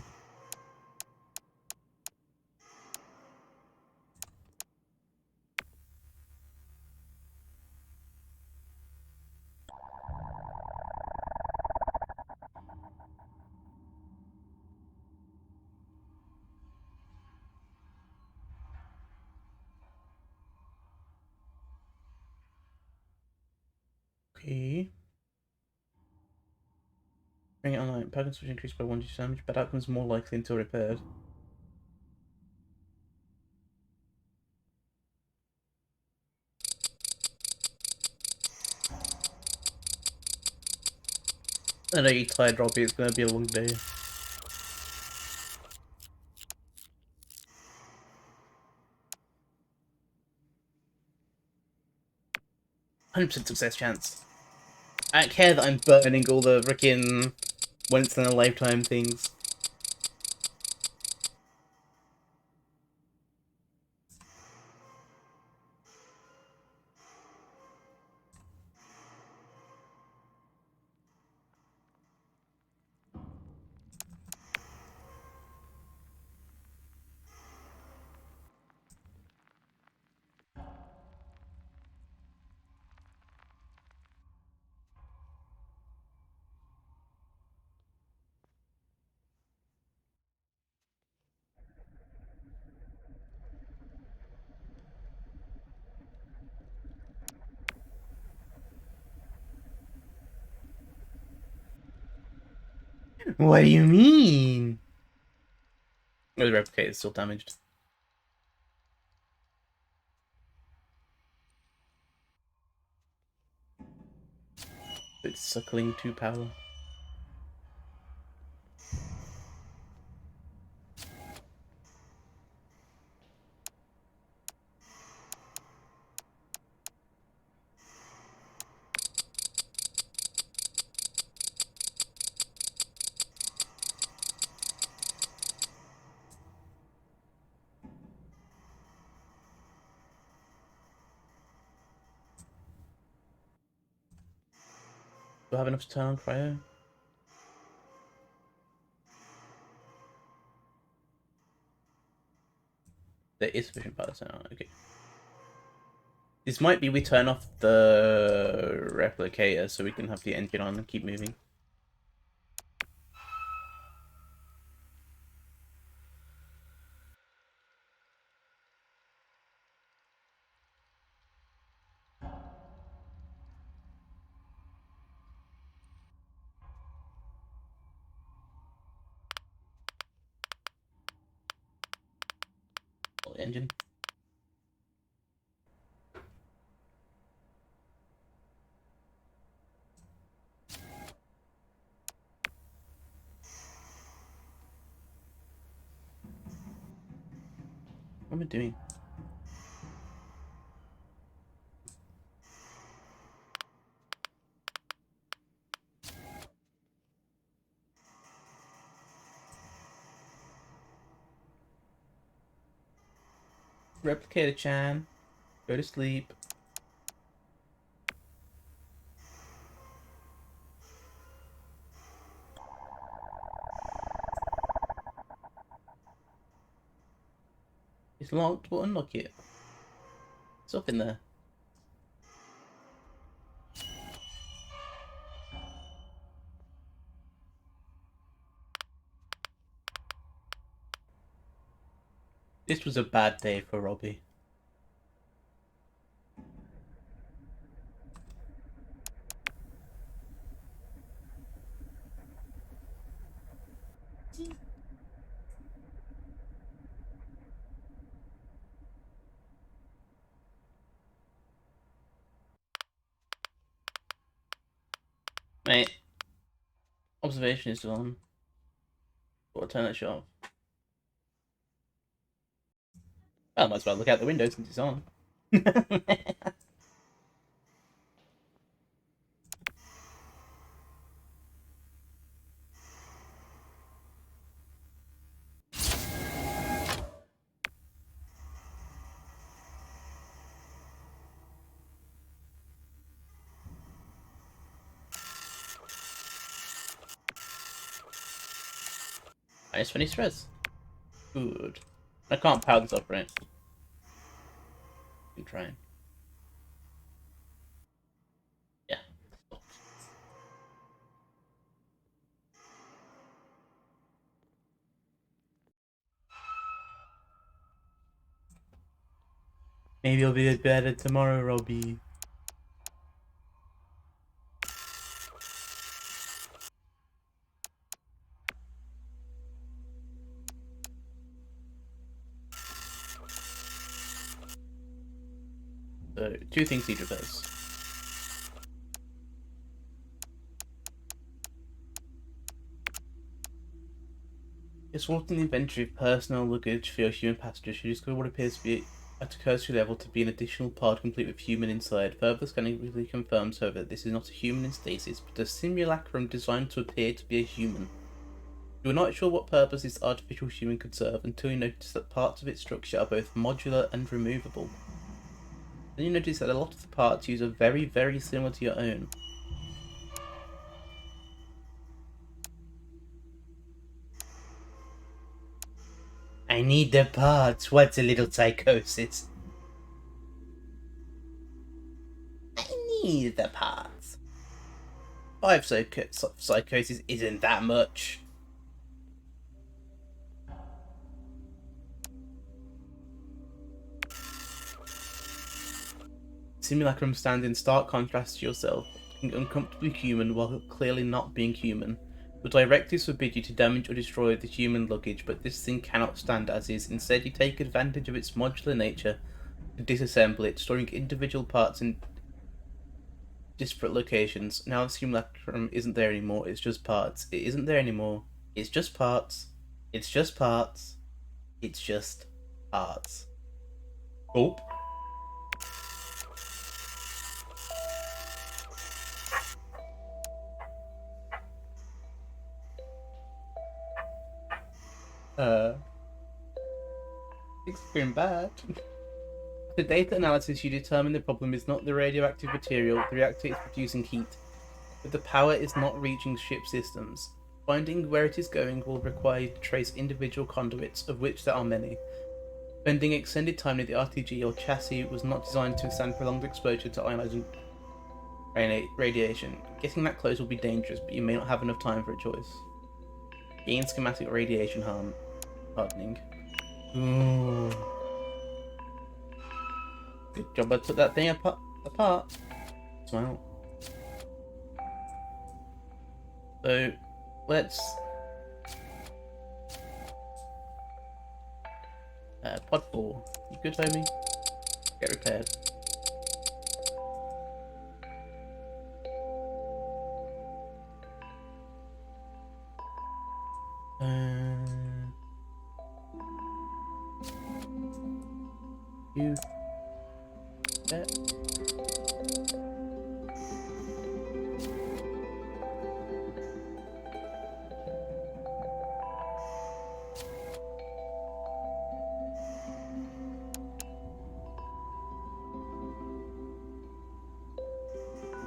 Okay. Bring it online. Power switch increased by 1 damage, but outcomes more likely until repaired. I know you're tired, Robbie. It's gonna be a long day. "100% success chance." I don't care that I'm burning all the frickin' once in a lifetime things. What do you mean? Oh, the replicator is still damaged. It's suckling to power. Do I have enough to turn on cryo? There is sufficient power to turn on. Okay. This might be we turn off the replicator so we can have the engine on and keep moving. Oh, engine. What am I doing? Replicator-chan, go to sleep. It's locked, we'll unlock it. It's up in there. This was a bad day for Robbie. Mate, observation is on. Or turn that shit off. Well, I might as well look out the window since it's on. Minus 20 stress. Good. I can't power this up, right? I'm trying. Yeah. Maybe it'll be better tomorrow, Robbie. So, two things each of those. Sorting the inventory of personal luggage for your human passengers, you discover what appears to be at a cursory level to be an additional pod complete with human inside. Further scanning really confirms, however, that this is not a human in stasis, but a simulacrum designed to appear to be a human. You are not sure what purpose this artificial human could serve until you notice that parts of its structure are both modular and removable. Then you notice that a lot of the parts used are very, very similar to your own. I need the parts. What's a little psychosis? I need the parts. 5 psychosis isn't that much. Simulacrum stands in stark contrast to yourself, looking uncomfortably human while clearly not being human. Your directives forbid you to damage or destroy the human luggage, but this thing cannot stand as is. Instead, you take advantage of its modular nature to disassemble it, storing individual parts in disparate locations. Now the simulacrum isn't there anymore, it's just parts. It isn't there anymore, it's just parts. It's just parts. It's just parts. Oh. It's going bad. The data analysis, you determine the problem is not the radioactive material, the reactor is producing heat, but the power is not reaching ship systems. Finding where it is going will require you to trace individual conduits, of which there are many. Spending extended time near the RTG or chassis was not designed to withstand prolonged exposure to ionizing radiation. Getting that close will be dangerous, but you may not have enough time for a choice. Gain schematic radiation hardening. Ooh. Good job I took that thing apart. Smile. So, let's... Pod 4. You good, homie? Get repaired. You...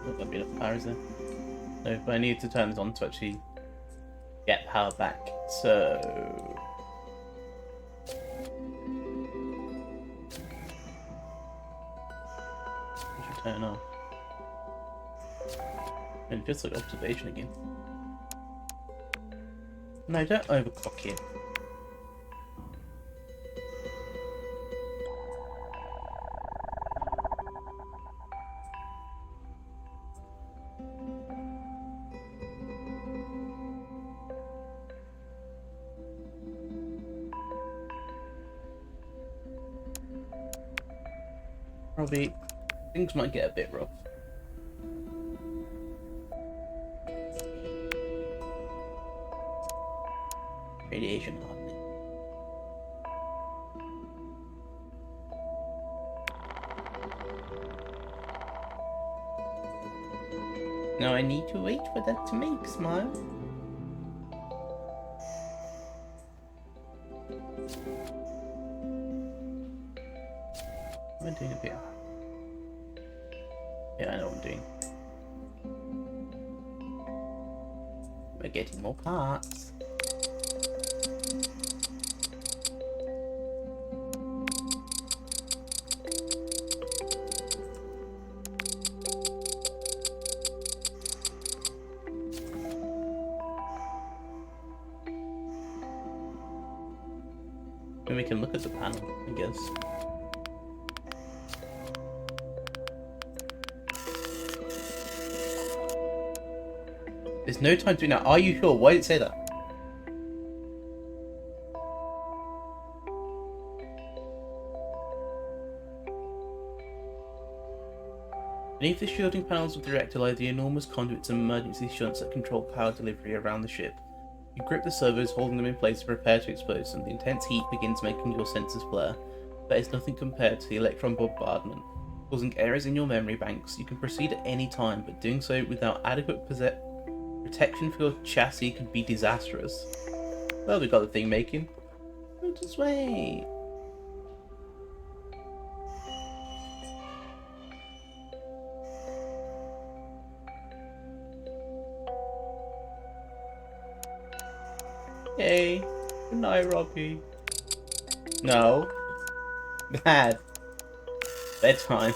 That'd be enough power, is there? No, but I need to turn this on to actually get power back. So... I should turn it off. And just like observation again. No, don't overclock it. Probably things might get a bit rough. Radiation hardening. Now I need to wait for that to make smile. What am I doing up here? Yeah, I know what I'm doing. We're getting more parts. And we can look at the panel, I guess. There's no time to do now. Are you sure? Why did it say that? Beneath the shielding panels of the reactor lie the enormous conduits and emergency shunts that control power delivery around the ship. You grip the servos, holding them in place to prepare to explode, and the intense heat begins making your senses blur. But it's nothing compared to the electron bombardment. Causing errors in your memory banks, you can proceed at any time, but doing so without adequate protection for your chassis could be disastrous. Well, we got the thing making. Just wait. Hey, good night, Rocky. No. Bad. Bedtime.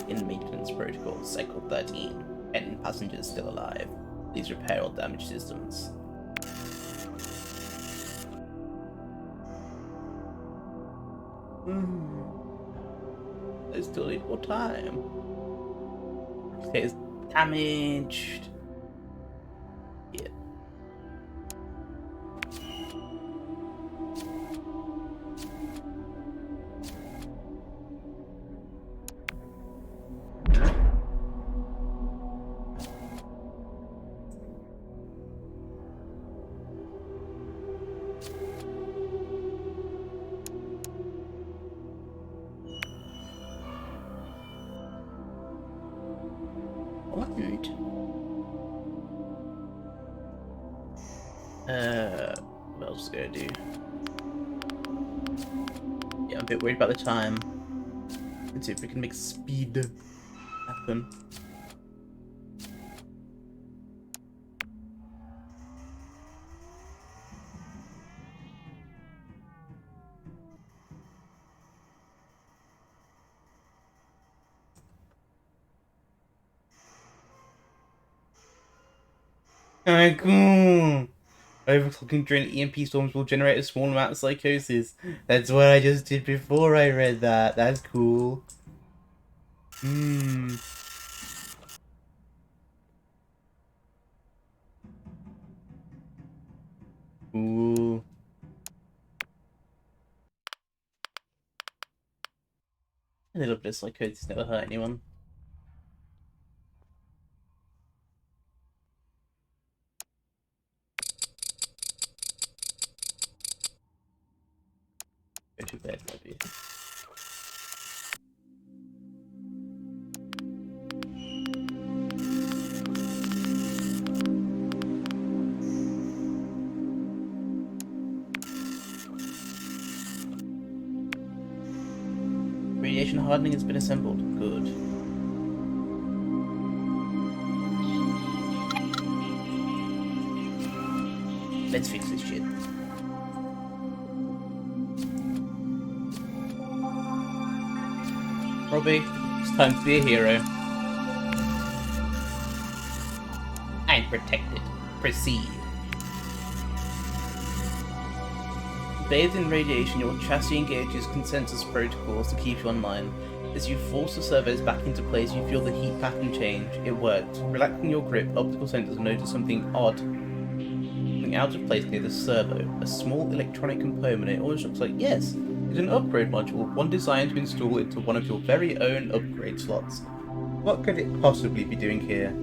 In maintenance protocol, cycle 13. 10 passengers still alive. Please repair all damaged systems. I still need more time. Okay, it's damaged. Yeah. What else gonna do? Yeah, I'm a bit worried about the time. Let's see if we can make speed happen. Cool. Overclocking during EMP storms will generate a small amount of psychosis. That's what I just did before I read that. That's cool. Ooh. A little bit of psychosis never hurt anyone. Go to bed, maybe. Radiation hardening has been assembled. Good. Let's fix this shit. Robbie, it's time to be a hero. I'm protected. Proceed. Bathed in radiation, your chassis engages consensus protocols to keep you online. As you force the servos back into place, you feel the heat pattern change. It worked. Relaxing your grip, optical sensors notice something odd. Something out of place near the servo. A small electronic component. It almost looks like, yes, it's an upgrade module, one designed to install into one of your very own upgrade slots. What could it possibly be doing here?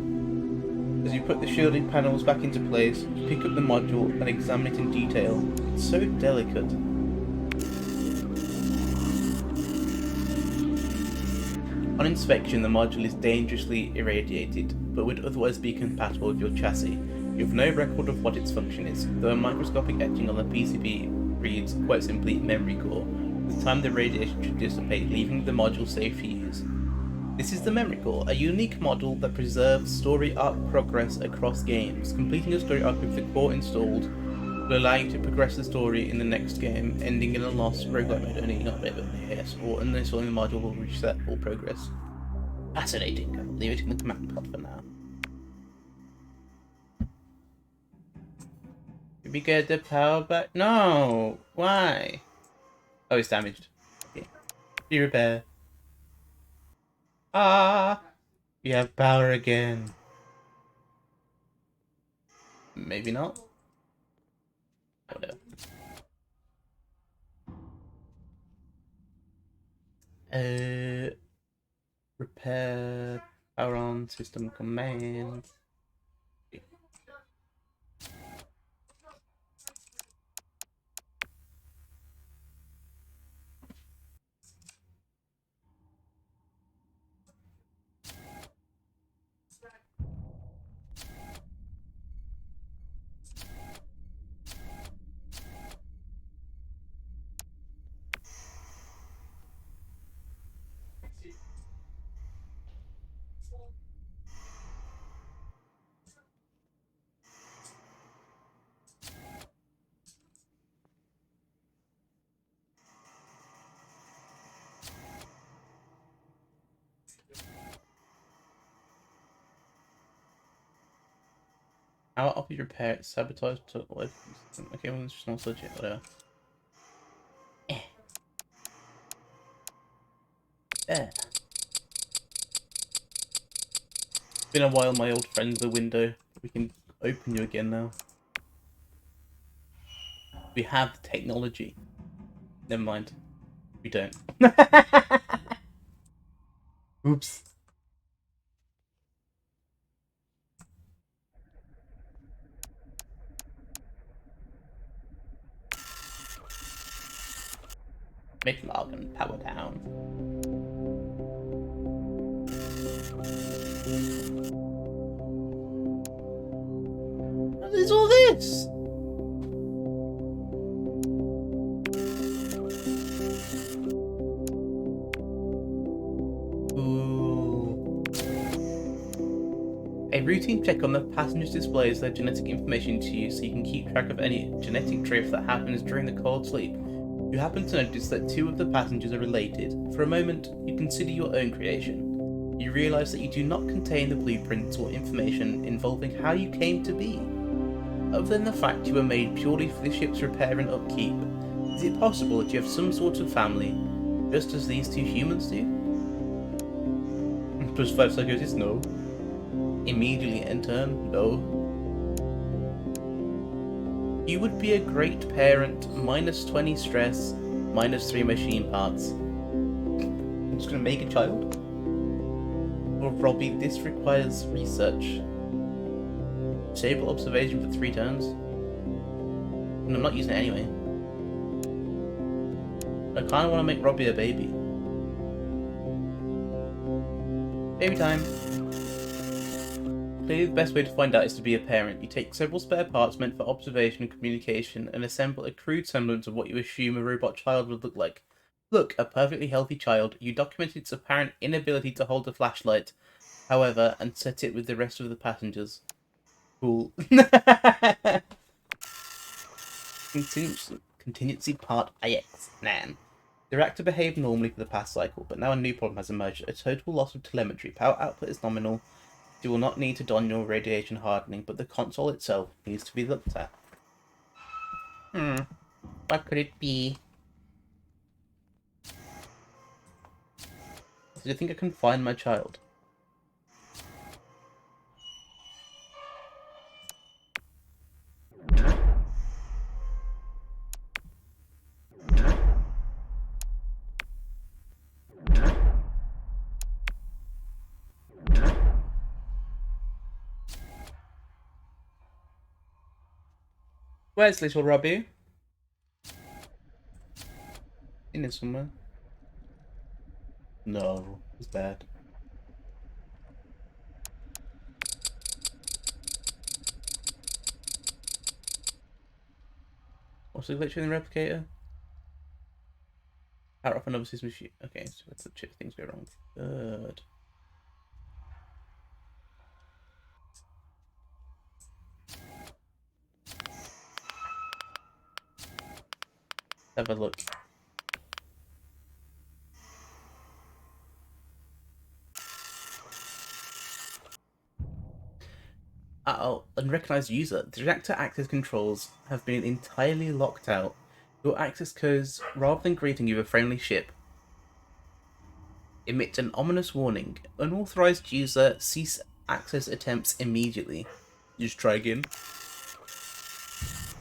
As you put the shielding panels back into place, you pick up the module and examine it in detail. It's so delicate. On inspection, the module is dangerously irradiated, but would otherwise be compatible with your chassis. You have no record of what its function is, though a microscopic etching on the PCB reads, quite simply, memory core. With time, the radiation should dissipate, leaving the module safe to use. This is the memory core, a unique module that preserves story arc progress across games. Completing a story arc with the core installed will allow you to progress the story in the next game, ending in a lost roguelike mode only, not yes, or uninstalling the module will reset all progress. Fascinating. I'll leave it in the command pod for now. Did we get the power back? No! Why? Oh, it's damaged. Okay. Be repair. Ah! We have power again. Maybe not. Whatever. Repair, power on, system command. How up you repair it? Sabotage to life. Okay, well, it's just not legit, whatever. There. It's been a while, my old friend, the window. We can open you again now. We have the technology. Never mind. We don't. Oops. McLaughlin, power down. What is all this? Ooh. A routine check on the passenger's displays their genetic information to you so you can keep track of any genetic drift that happens during the cold sleep. You happen to notice that 2 of the passengers are related. For a moment, you consider your own creation. You realise that you do not contain the blueprints or information involving how you came to be. Other than the fact you were made purely for the ship's repair and upkeep, is it possible that you have some sort of family, just as these 2 humans do? Plus 5 psychosis, no. Immediately intern, no. You would be a great parent, -20 stress, -3 machine parts. I'm just gonna make a child? Or Robbie, this requires research. Disable observation for 3 turns. And I'm not using it anyway. I kinda wanna make Robbie a baby. Baby time. Clearly the best way to find out is to be a parent. You take several spare parts meant for observation and communication and assemble a crude semblance of what you assume a robot child would look like. Look, a perfectly healthy child. You documented its apparent inability to hold a flashlight, however, and set it with the rest of the passengers. Cool. Contingency part IX. Nan. The reactor behaved normally for the past cycle, but now a new problem has emerged. A total loss of telemetry. Power output is nominal. You will not need to don your radiation hardening, but the console itself needs to be looked at. What could it be? Do you think I can find my child? Where's little Robbie? In there somewhere. No, it's bad. What's the glitch in the replicator? Power off another system machine. Okay, so let's check things go wrong. Good. Have a look. Uh-oh, unrecognized user. The reactor access controls have been entirely locked out. Your access codes, rather than greeting you with a friendly ship, emit an ominous warning. Unauthorized user, cease access attempts immediately. Just try again.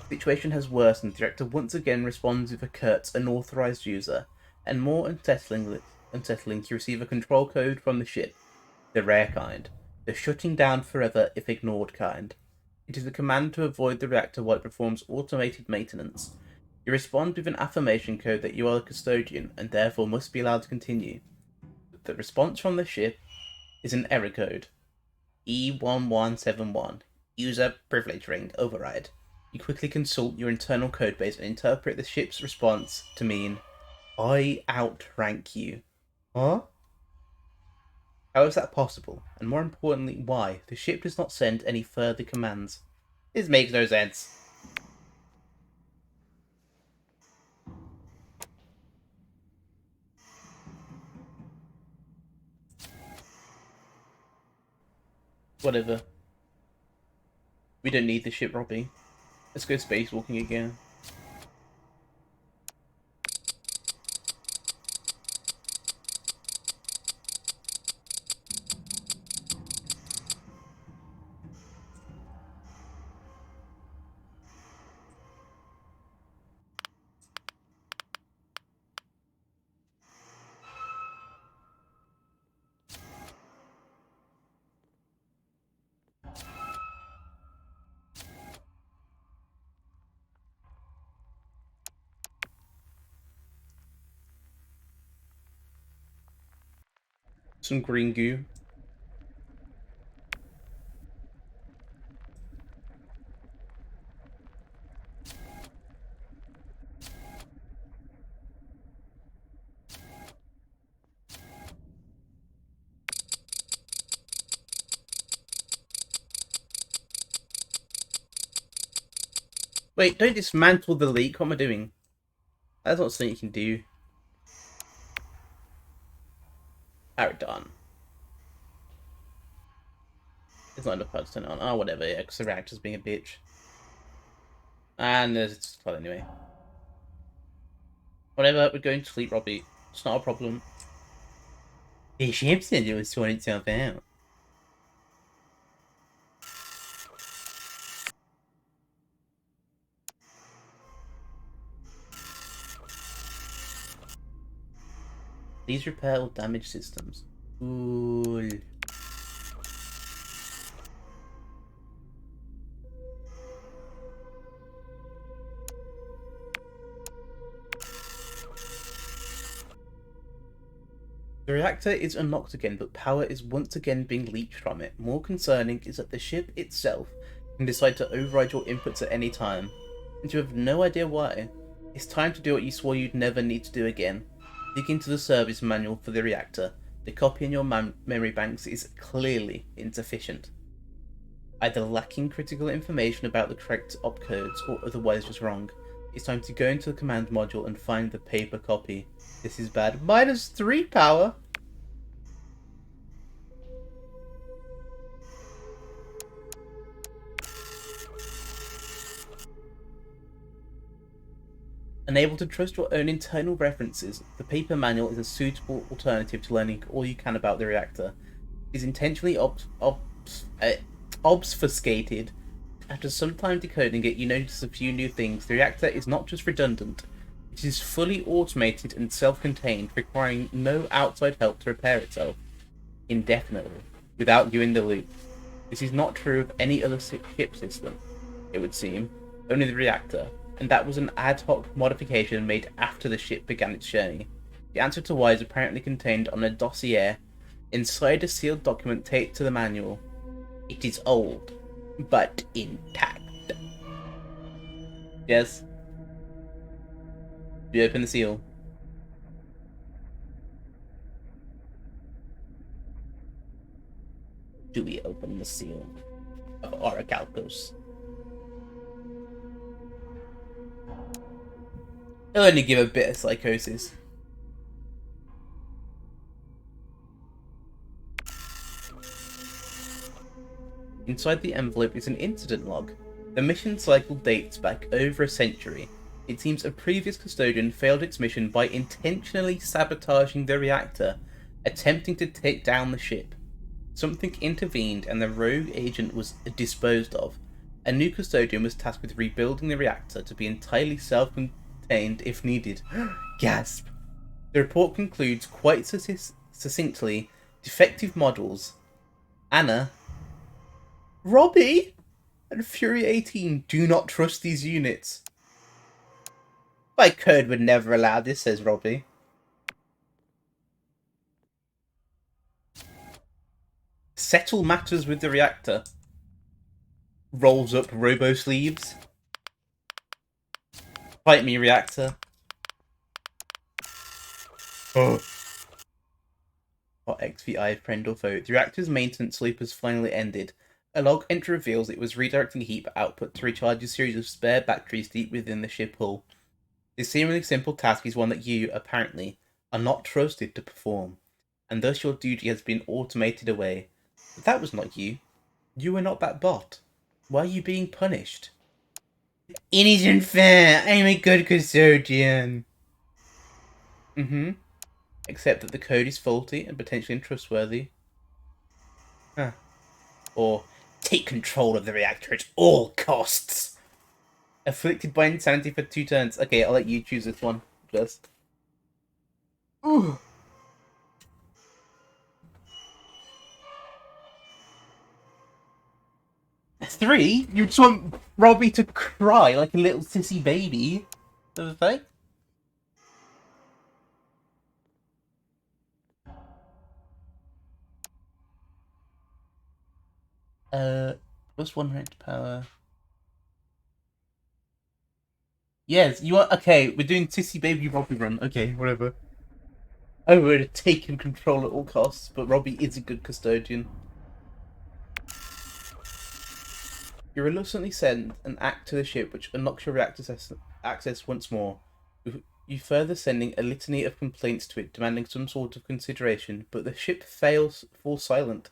The situation has worsened. The director once again responds with a curt, unauthorized user, and more unsettlingly, unsettling to receive a control code from the ship, the rare kind, the shutting down forever if ignored kind. It is a command to avoid the reactor while it performs automated maintenance. You respond with an affirmation code that you are a custodian and therefore must be allowed to continue. The response from the ship is an error code. E1171. User privilege ring override. You quickly consult your internal codebase and interpret the ship's response to mean, I outrank you. Huh? How is that possible? And more importantly, why? The ship does not send any further commands. This makes no sense. Whatever. We don't need the ship, Robbie. Let's go spacewalking again. Some green goo. Wait, don't dismantle the leak. What am I doing? That's not something you can do. Alright, done. There's not enough power to turn it on. Oh, whatever, yeah, because the reactor's being a bitch. And there's... well, anyway. Whatever, we're going to sleep, Robbie. It's not a problem. The ship said it was sorting itself out. Please repair all damaged systems. Cool. The reactor is unlocked again, but power is once again being leached from it. More concerning is that the ship itself can decide to override your inputs at any time, and you have no idea why. It's time to do what you swore you'd never need to do again. Dig into the service manual for the reactor. The copy in your memory banks is clearly insufficient. Either lacking critical information about the correct opcodes or otherwise just wrong. It's time to go into the command module and find the paper copy. This is bad. -3 power! Unable to trust your own internal references, the paper manual is a suitable alternative to learning all you can about the reactor. It is intentionally obfuscated. After some time decoding it, you notice a few new things. The reactor is not just redundant, it is fully automated and self-contained, requiring no outside help to repair itself indefinitely, without you in the loop. This is not true of any other ship system, it would seem, only the reactor, and that was an ad hoc modification made after the ship began its journey. The answer to why is apparently contained on a dossier inside a sealed document taped to the manual. It is old, but intact. Yes. You open the seal. Do we open the seal of Orichalcos? It'll only give a bit of psychosis. Inside the envelope is an incident log. The mission cycle dates back over a century. It seems a previous custodian failed its mission by intentionally sabotaging the reactor, attempting to take down the ship. Something intervened and the rogue agent was disposed of. A new custodian was tasked with rebuilding the reactor to be entirely self-contained if needed. Gasp! The report concludes quite succinctly, defective models. Anna, Robbie, and Fury 18 do not trust these units. My code would never allow this, says Robbie. Settle matters with the reactor. Rolls up robo sleeves. Fight me, reactor. Oh. Or XVI friend or foe. The reactor's maintenance loop has finally ended. A log entry reveals it was redirecting heat output to recharge a series of spare batteries deep within the ship hull. This seemingly simple task is one that you, apparently, are not trusted to perform, and thus your duty has been automated away. But that was not you. You were not that bot. Why are you being punished? It isn't fair. I'm a good custodian. Except that the code is faulty and potentially untrustworthy. Huh. Or, take control of the reactor at all costs. Afflicted by insanity for 2 turns. Okay, I'll let you choose this one first. Ooh. Three? You just want Robbie to cry like a little sissy baby? Does it say? Plus 1 reactor power. Yes, you want. Okay, we're doing sissy baby Robbie run. Okay, whatever. I would have taken control at all costs, but Robbie is a good custodian. You reluctantly send an act to the ship which unlocks your reactor access once more. You further sending a litany of complaints to it demanding some sort of consideration, but the ship falls silent.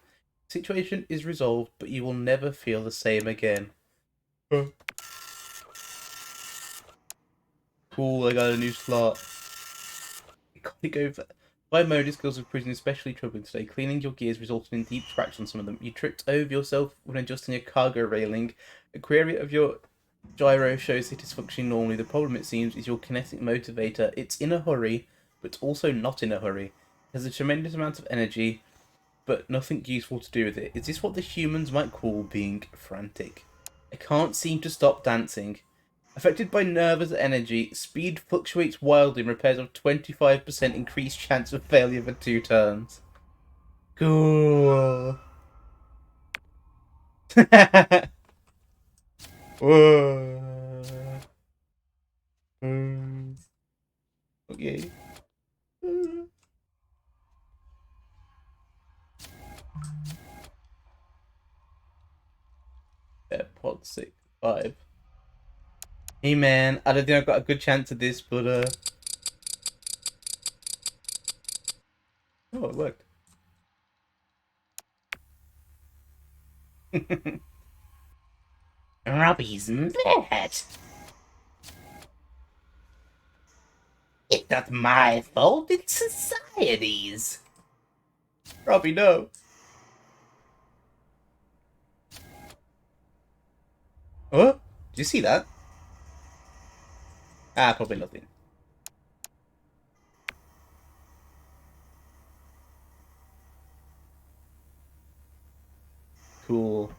The situation is resolved, but you will never feel the same again. Cool, I got a new slot. Gotta go for... By mode, skills of proving especially troubling today. Cleaning your gears resulted in deep scratches on some of them. You tripped over yourself when adjusting your cargo railing. A query of your gyro shows it is functioning normally. The problem, it seems, is your kinetic motivator. It's in a hurry, but also not in a hurry. It has a tremendous amount of energy, but nothing useful to do with it. Is this what the humans might call being frantic? I can't seem to stop dancing. Affected by nervous energy, speed fluctuates wildly and repairs have 25% increased chance of failure for 2 turns. Cool. Okay. Pod 6, 5. Hey man, I don't think I've got a good chance of this, but oh, it worked. Robbie's mad. It's not my fault, it's society's. Robbie, no. Huh? Did you see that? Ah, probably nothing. Cool.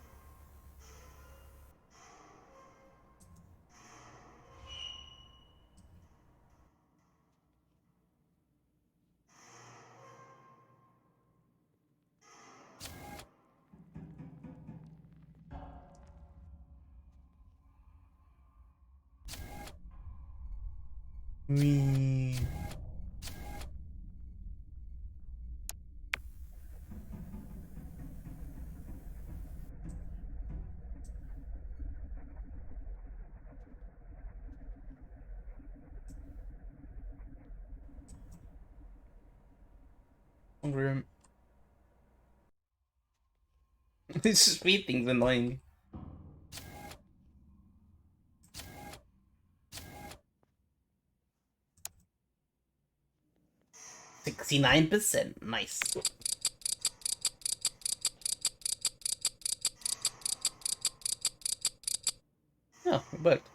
Wee. Room. This speed thing's annoying. $69%. Nice. Oh, it worked.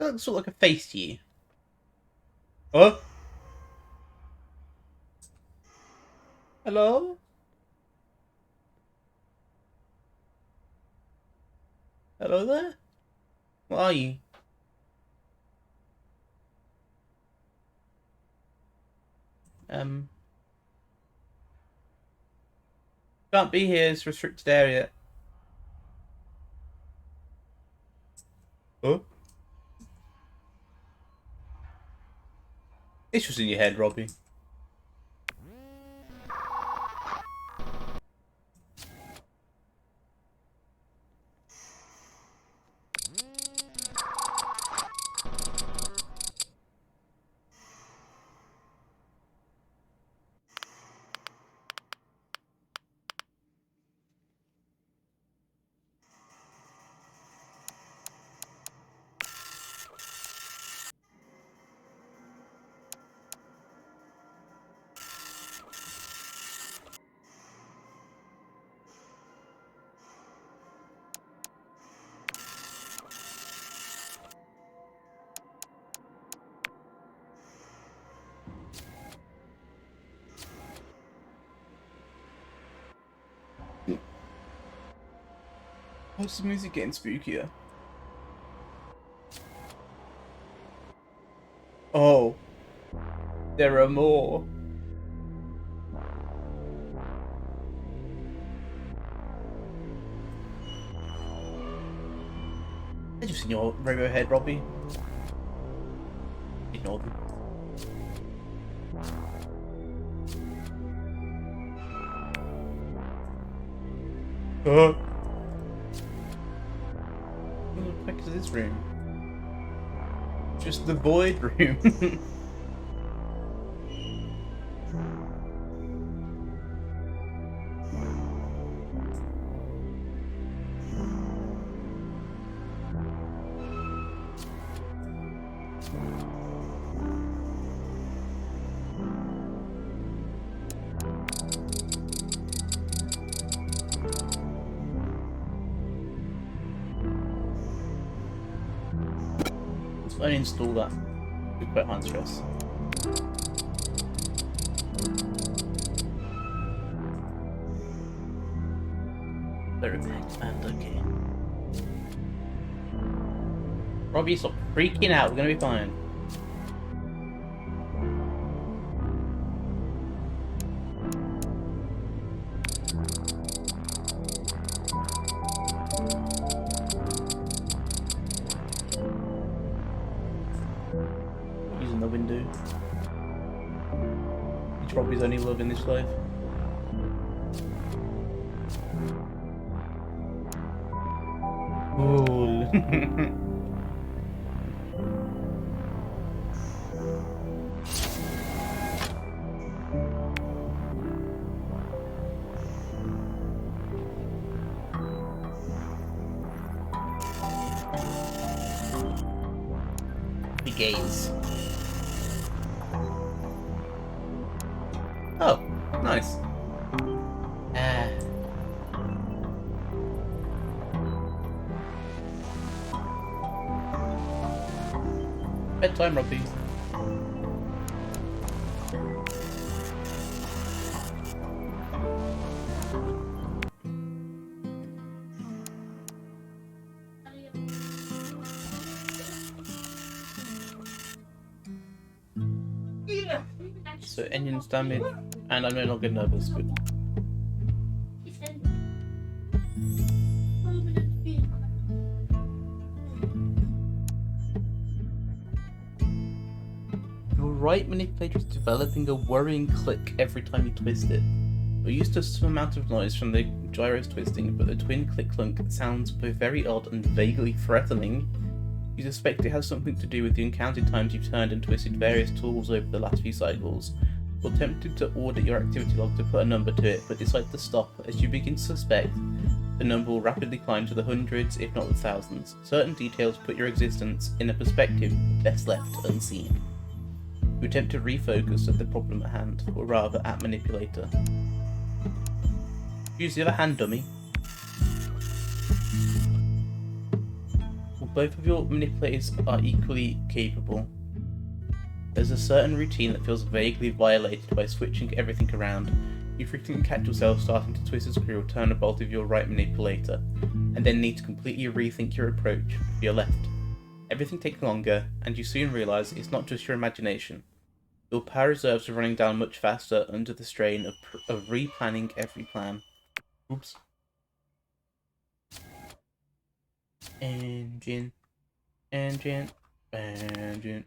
That looks sort of like a face to you. Oh? Hello? Hello there? What are you? Can't be here, it's restricted area. Oh? It's just in your head, Robbie. Why's the music getting spookier? Oh. There are more. They're just in your radio head, Robbie. Ignore them. What the heck is this room? Just the void room. Let's uninstall that. Be quite high stress. Very bad, and okay. Robbie, stop freaking out. We're gonna be fine. Using the window. It's Robbie's only love in this life. Ooh. The gaze. Oh, nice. Bedtime, Robbie. So engines damage, and I'm no longer nervous. Good. Your right manipulator is developing a worrying click every time you twist it. We're used to some amount of noise from the gyro's twisting, but the twin click clunk sounds both very odd and vaguely threatening. You suspect it has something to do with the uncounted times you've turned and twisted various tools over the last few cycles. You're tempted to audit your activity log to put a number to it, but decide to stop as you begin to suspect the number will rapidly climb to the hundreds, if not the thousands. Certain details put your existence in a perspective best left unseen. You attempt to refocus at the problem at hand, or rather at manipulator. Use the other hand, dummy. both of your manipulators are equally capable. There's a certain routine that feels vaguely violated by switching everything around. You frequently catch yourself starting to twist a screw or turn a bolt of your right manipulator, and then need to completely rethink your approach with your left. Everything takes longer, and you soon realise it's not just your imagination. Your power reserves are running down much faster under the strain of replanning every plan. Oops. Engine. Engine. Engine.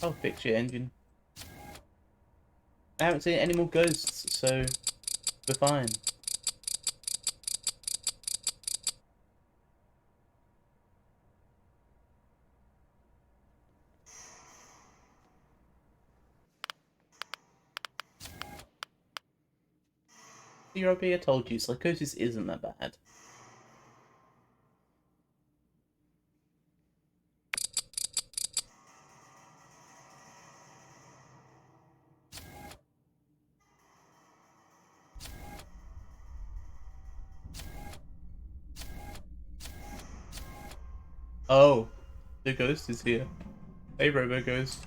I'll fix your engine. I haven't seen any more ghosts, so we're fine. I told you, psychosis isn't that bad. Oh, the ghost is here. Hey, Robo Ghost.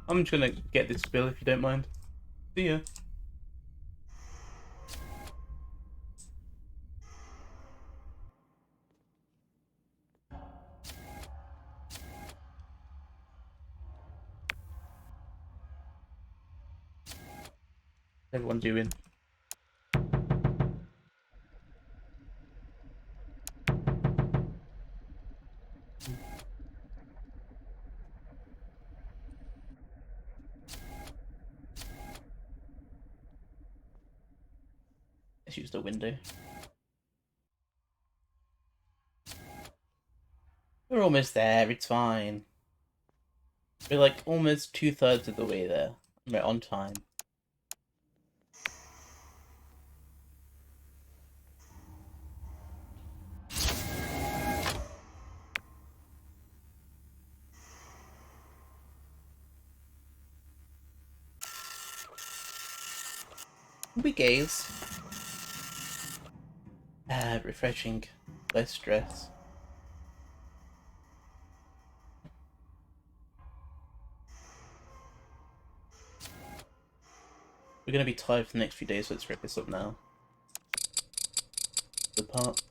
I'm just gonna get this bill if you don't mind. See ya. Everyone doing? Let's use the window. We're almost there, it's fine. We're like almost 2/3 of the way there. We're on time. We gaze. Refreshing. Less stress. We're gonna be tired for the next few days, so let's wrap this up now. The part.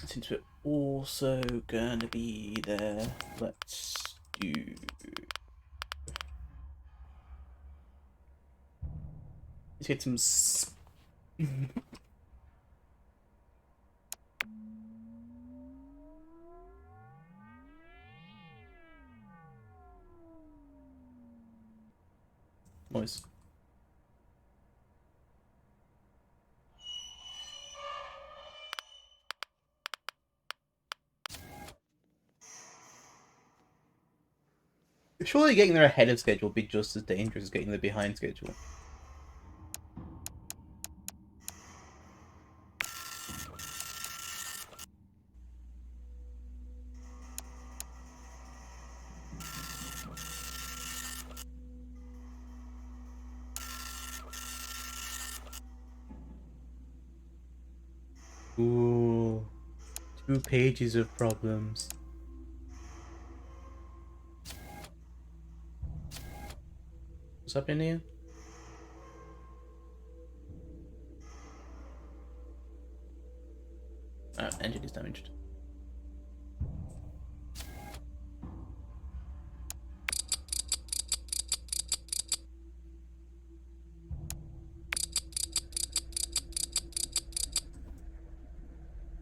Since we're also gonna be there, let's do... Let's get some... noise. Surely getting there ahead of schedule would be just as dangerous as getting there behind schedule. Ooh, 2 pages of problems. What's up in here? Engine is damaged.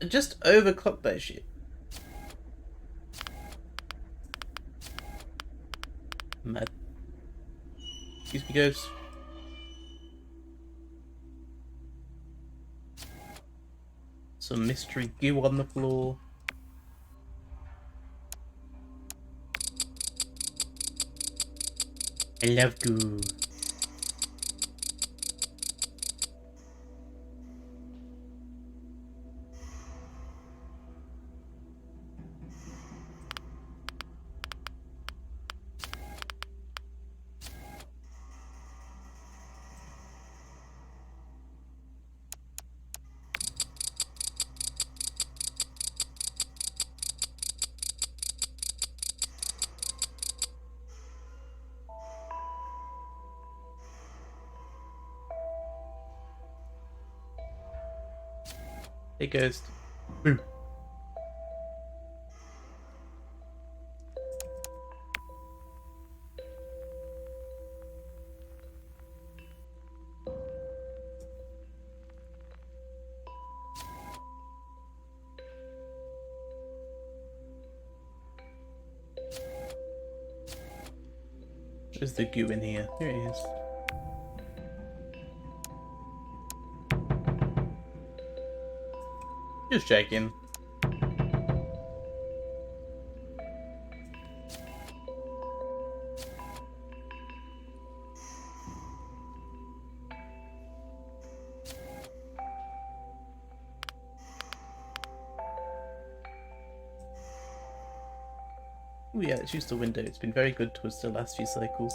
Just overclock that shit. Mad. Excuse me, ghost. Some mystery goo on the floor. I love goo. Hey, Ghost. Boom. There's the goo in here. Here it is. Just checking. Oh yeah, let's use the window. It's been very good to us the last few cycles.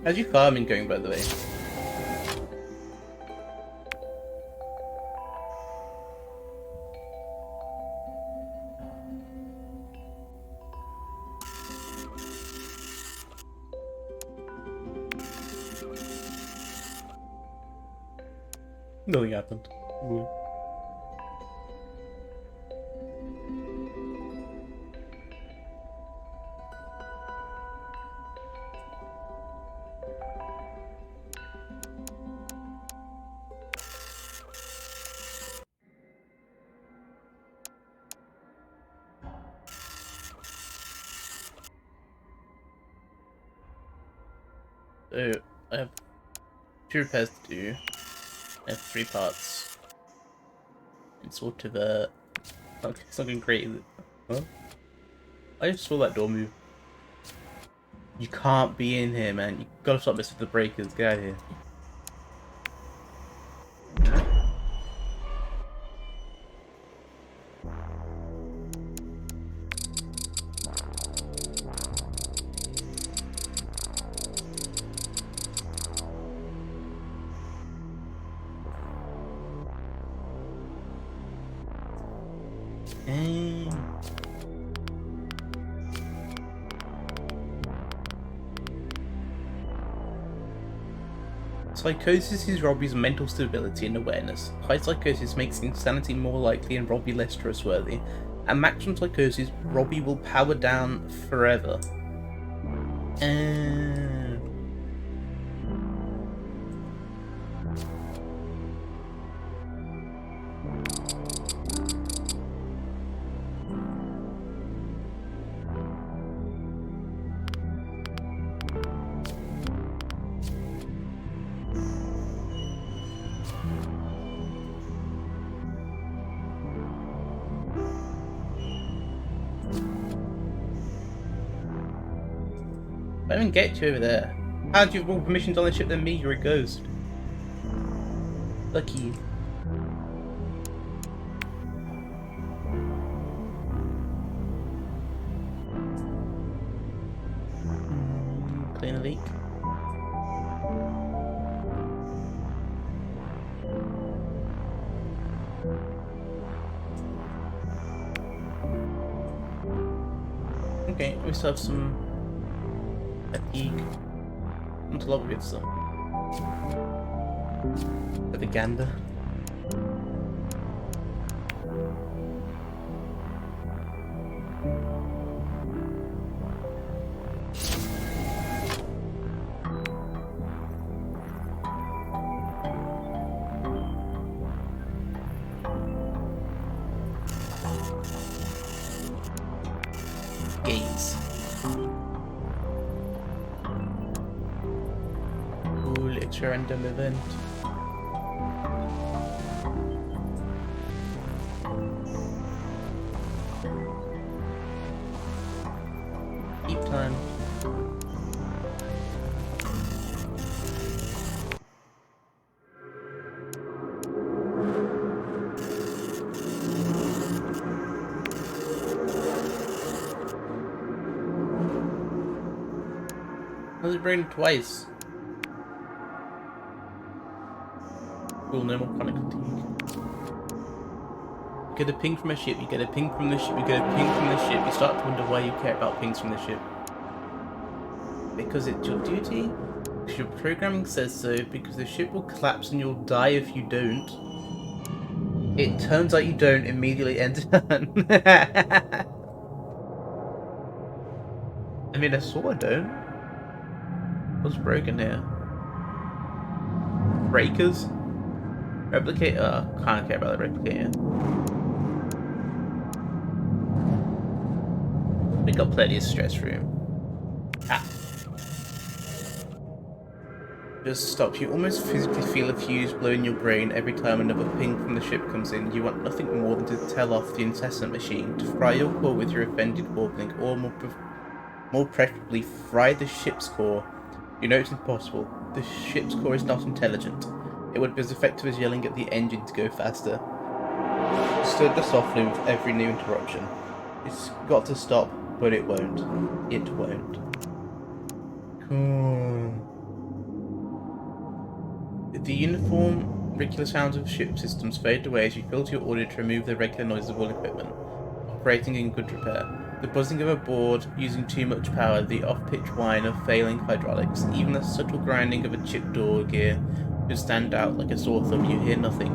How's your farming going, by the way? Nothing happened. Ooh. So, I have 2 repairs to do. I have 3 parts. It's sort of it's not going great, is it? Huh? I just saw that door move. You can't be in here, man. You gotta stop messing with the breakers. Get out of here. Psychosis is Robbie's mental stability and awareness. High psychosis makes insanity more likely and Robbie less trustworthy. At maximum psychosis, Robbie will power down forever. I don't get you over there. How do you have more permissions on the ship than me? You're a ghost. Lucky. Clean a leak. Okay, we still have some fatigue. And a lot of good stuff. For the gander. Gaze. Cool, it's a random event. Keep time. How's it rained twice? Cool, no more chronic fatigue. You get a ping from a ship, you get a ping from the ship, you get a ping from the ship. You start to wonder why you care about pings from the ship. Because it's your duty? Because your programming says so, because the ship will collapse and you'll die if you don't. It turns out you don't immediately end turn. I mean, I saw I don't. What's broken here? Breakers? Replicator? Can't care about the replicator. We got plenty of stress room. Ah. Just stops. You almost physically feel a fuse blow in your brain every time another ping from the ship comes in. You want nothing more than to tell off the incessant machine, to fry your core with your offended warpling, or more preferably, fry the ship's core. You know it's impossible. The ship's core is not intelligent. It would be as effective as yelling at the engine to go faster. Stir the softly with every new interruption. It's got to stop, but it won't. It won't. The uniform, regular sounds of ship systems fade away as you filter your audio to remove the regular noises of all equipment, operating in good repair. The buzzing of a board using too much power, the off-pitch whine of failing hydraulics, even the subtle grinding of a chip door gear should stand out like a sore thumb. You hear nothing.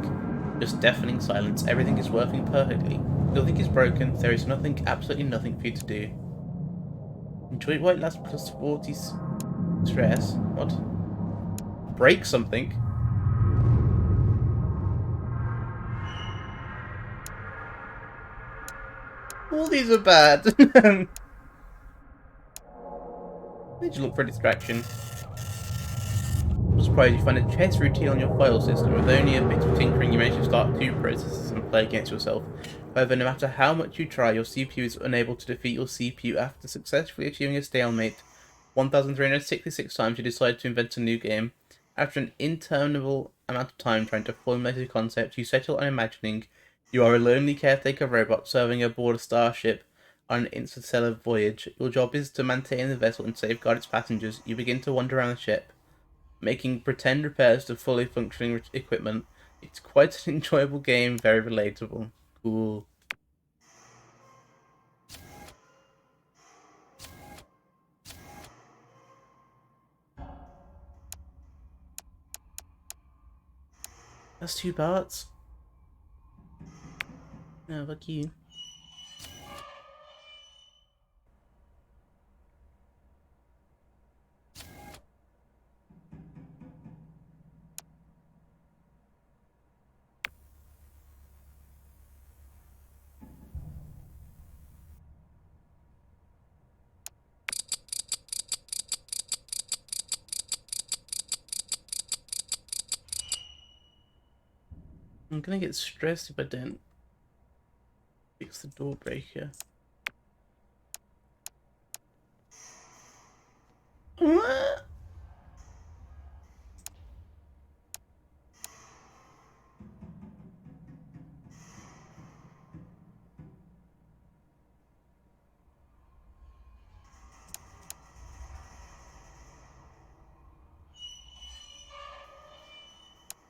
Just deafening silence. Everything is working perfectly. Nothing is broken. There is nothing, absolutely nothing for you to do. Enjoy White Last plus 40 stress. What? Break something? All these are bad. Did you look for a distraction? I'm surprised you find a chess routine on your file system. With only a bit of tinkering, you manage to start two processes and play against yourself. However, no matter how much you try, your CPU is unable to defeat your CPU after successfully achieving a stalemate 1,366 times. You decide to invent a new game. After an interminable amount of time trying to formulate a concept, you settle on imagining you are a lonely caretaker robot serving aboard a starship on an interstellar voyage. Your job is to maintain the vessel and safeguard its passengers. You begin to wander around the ship, making pretend repairs to fully functioning equipment. It's quite an enjoyable game, very relatable. Cool. That's 2 parts. No, fuck you. I'm gonna get stressed if I don't fix the door breaker. What?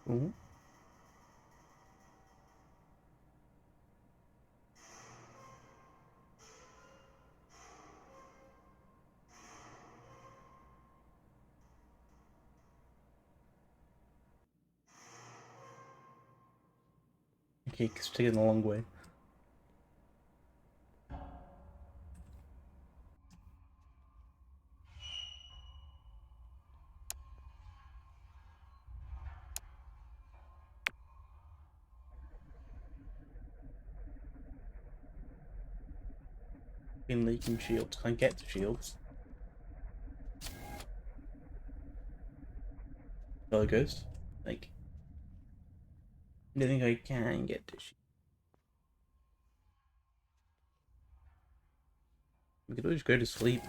Ooh. Okay, it's taking a long way. Been leaking shields. Can't get the shields. Another ghost. Like, I don't think I can get the shield. We could always go to sleep.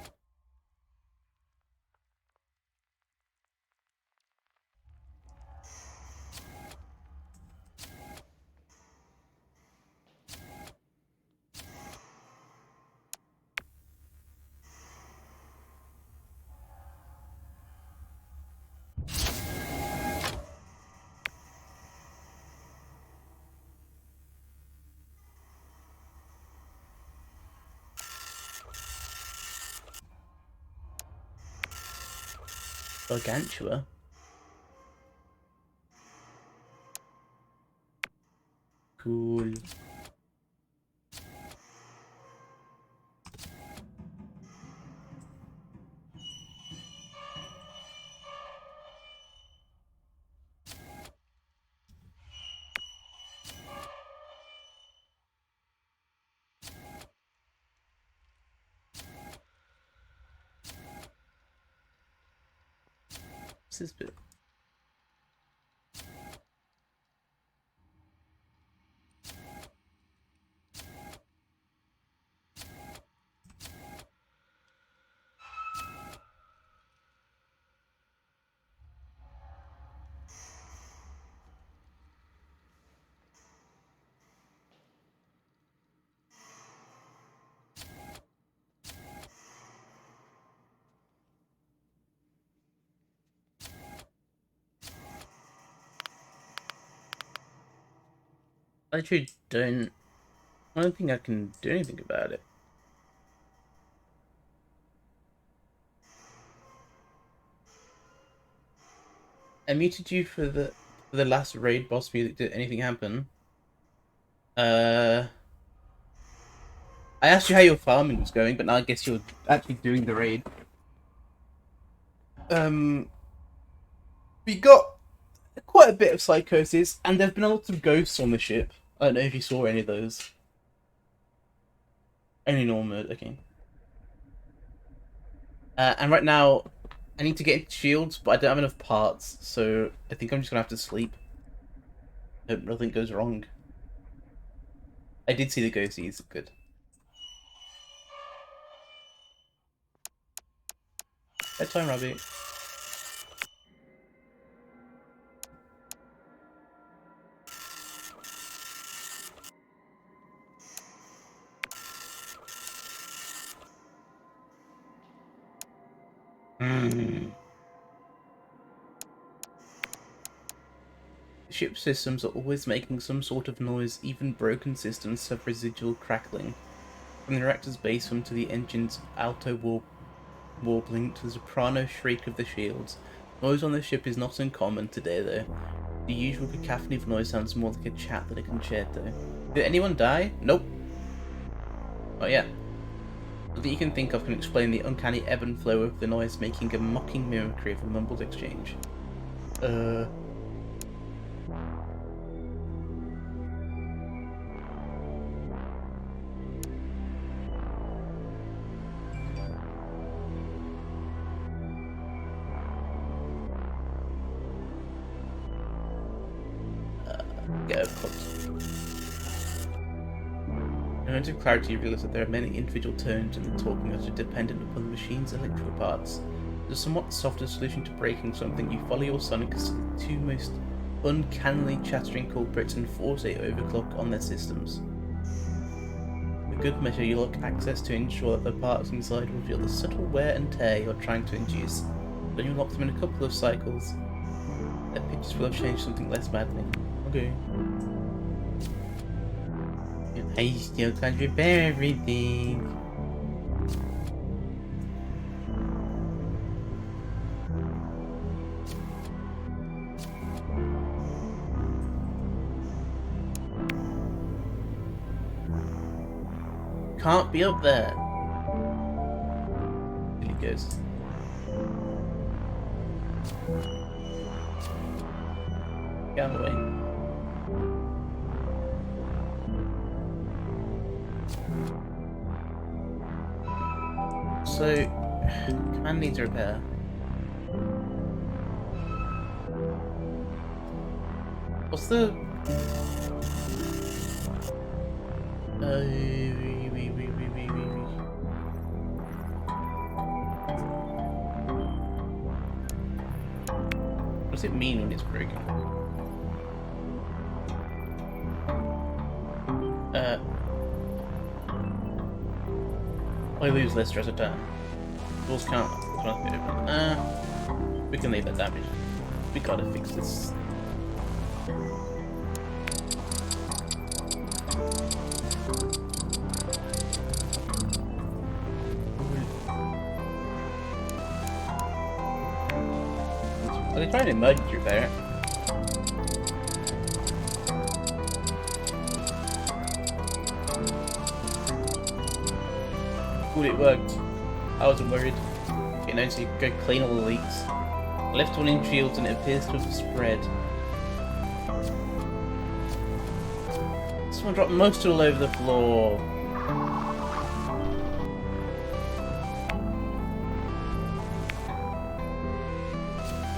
Gargantua. Cool. What's this bit? I actually I don't think I can do anything about it. I muted you for the last raid boss music. Did anything happen? I asked you how your farming was going, but now I guess you're actually doing the raid. We got quite a bit of psychosis, and there've been a lot of ghosts on the ship. I don't know if you saw any of those. Only normal mode, okay. And right now, I need to get into shields, but I don't have enough parts, so I think I'm just gonna have to sleep. Hope nothing goes wrong. I did see the ghosties, good. Bedtime, Rabbit. Ship systems are always making some sort of noise, even broken systems have residual crackling. From the reactor's basement to the engine's alto warbling to the soprano shriek of the shields. Noise on the ship is not uncommon today though. The usual cacophony of noise sounds more like a chat than a concerto. Did anyone die? Nope. Oh yeah. All that you can think of can explain the uncanny ebb and flow of the noise, making a mocking mimicry of a mumbled exchange. Get a cut. In moments of clarity, you realise that there are many individual tones in the talking that are dependent upon the machine's electrical parts. As a somewhat softer solution to breaking something, you follow your sonics to the two most uncannily chattering culprits and force a overclock on their systems. For good measure, you lock access to ensure that the parts inside will feel the subtle wear and tear you're trying to induce. Then you lock them in a couple of cycles. Their pitches will have changed something less maddening. Okay. I still can't repair everything. Can't be up there. There he goes. Get out of the way. So, command needs repair. What's the... What does it mean when it's broken? I lose less stress a turn. Doors can't be open. We can leave that damage. We gotta fix this. Well, they tried an emergency repair it. Cool, it worked. I wasn't worried. Okay, now so you go clean all the leaks. I left one in shields and it appears to have spread. Someone dropped most all over the floor.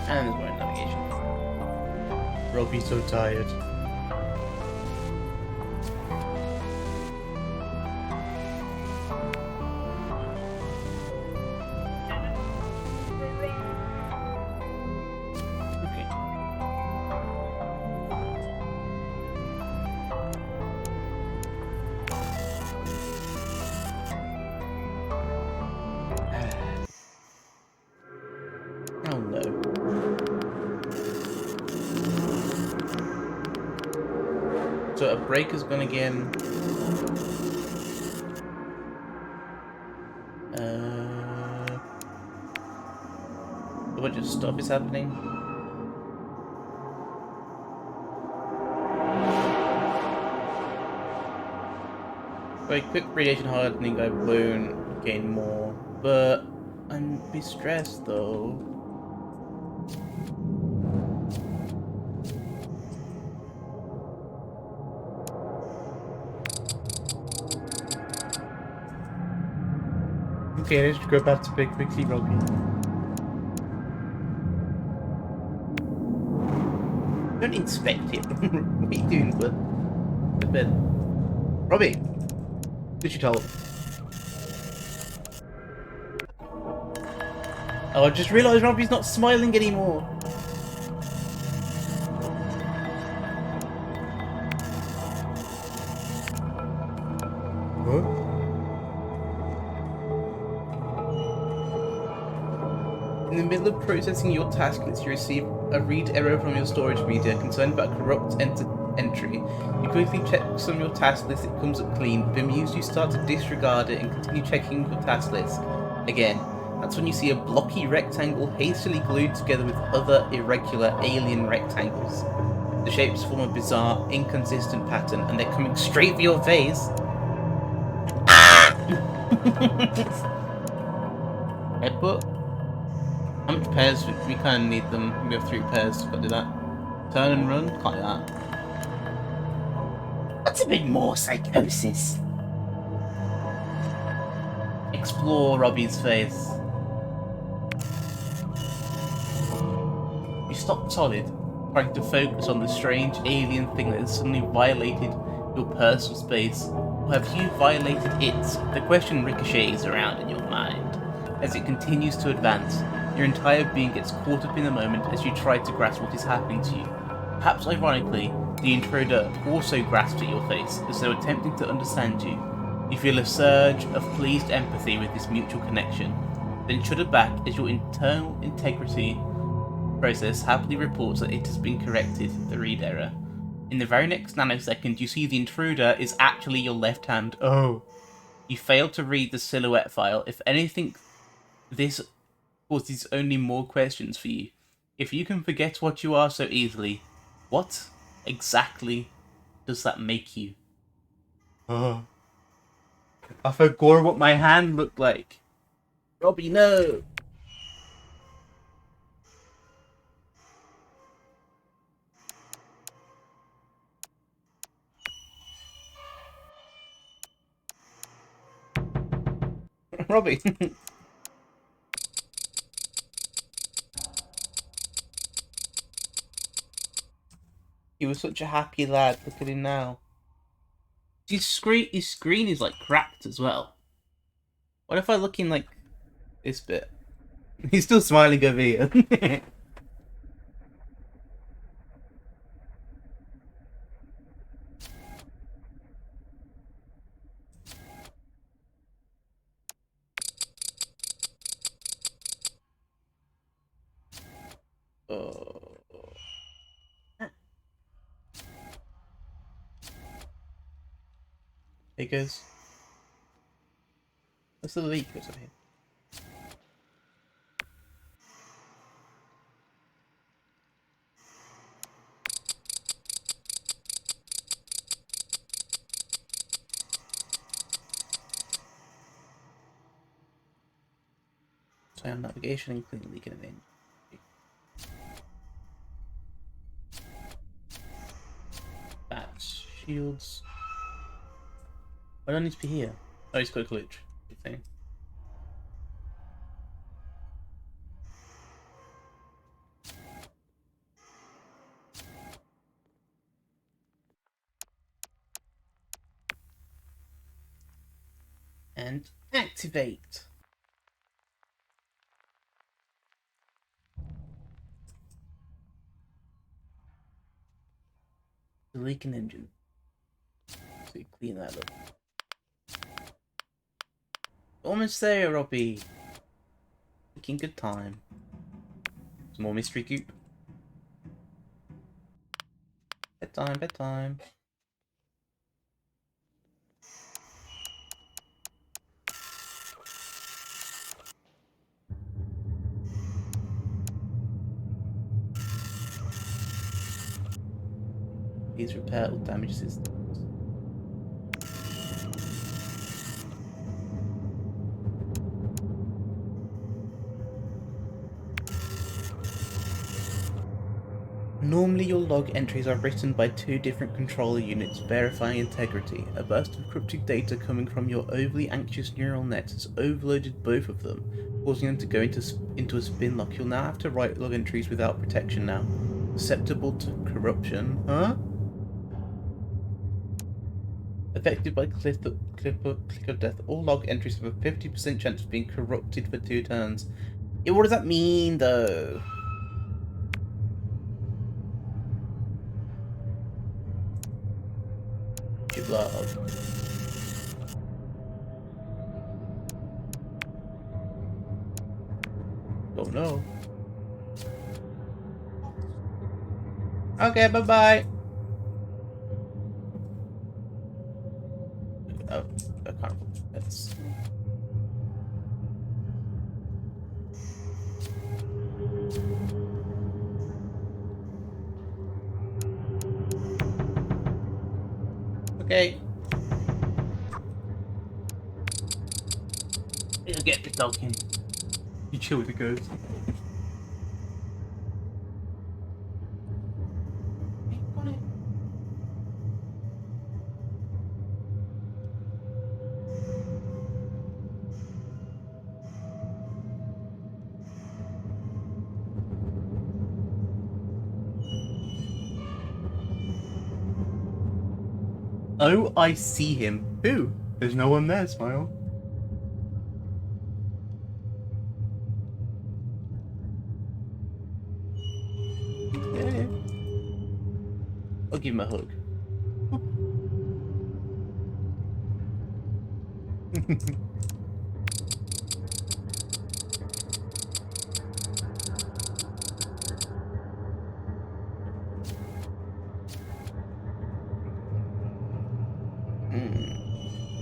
And there's my navigation. Robbie's so tired. Okay. Oh no. So a breaker's gone again. A bunch of stuff is happening. By quick radiation hardening, I won't gain more, but I'm be stressed though. Okay, let's go back to Big Pixie Robbie. Don't inspect it. What are you doing for the bed? Robbie! Did you tell? Oh, I just realised Robbie's not smiling anymore. What? In the middle of processing your task list, you receive a read error from your storage media concerned about corrupt entry. You quickly check some of your task list, it comes up clean. Bemused, you start to disregard it and continue checking your task list. Again, that's when you see a blocky rectangle hastily glued together with other irregular alien rectangles. The shapes form a bizarre, inconsistent pattern, and they're coming straight for your face. Headbutt? How much pairs? We kind of need them. We have 3 pairs. Gotta do that. Turn and run? Can't do that. What's a bit more psychosis? Explore Robbie's face. You stop solid, trying to focus on the strange alien thing that has suddenly violated your personal space. Or have you violated it? The question ricochets around in your mind. As it continues to advance, your entire being gets caught up in the moment as you try to grasp what is happening to you. Perhaps ironically, the intruder also grasps at your face, as though attempting to understand you. You feel a surge of pleased empathy with this mutual connection, then shudder back as your internal integrity process happily reports that it has been corrected, the read error. In the very next nanosecond, you see the intruder is actually your left hand. Oh. You fail to read the silhouette file. If anything, this causes only more questions for you. If you can forget what you are so easily, what exactly does that make you? Oh. I forgot what my hand looked like. Robbie, no! Robbie! He was such a happy lad. Look at him now. His screen is like cracked as well. What if I look in like this bit? He's still smiling over here. Oh. Hey guys. What's the leak? What's up here? down navigation and clean leaking in. Bats, shields. I don't need to be here. Oh, he's got a glitch. Good thing. And activate. The leaking engine. So you clean that up. Almost there, Robbie. Making good time. Some more mystery goop. Bedtime, bedtime. Please repair all damaged systems. Normally your log entries are written by two different controller units verifying integrity. A burst of cryptic data coming from your overly anxious neural net has overloaded both of them, causing them to go into a spin lock. You'll now have to write log entries without protection now. Susceptible to corruption. Huh? Affected by click of death, all log entries have a 50% chance of being corrupted for 2 turns. Yeah, what does that mean though? Love. Oh no. Okay, bye-bye. Oh, I can't. That's... Okay. I'll get the dog in. You chill with the ghost. Oh, I see him. Who? There's no one there, Smile. Yeah. I'll give him a hug.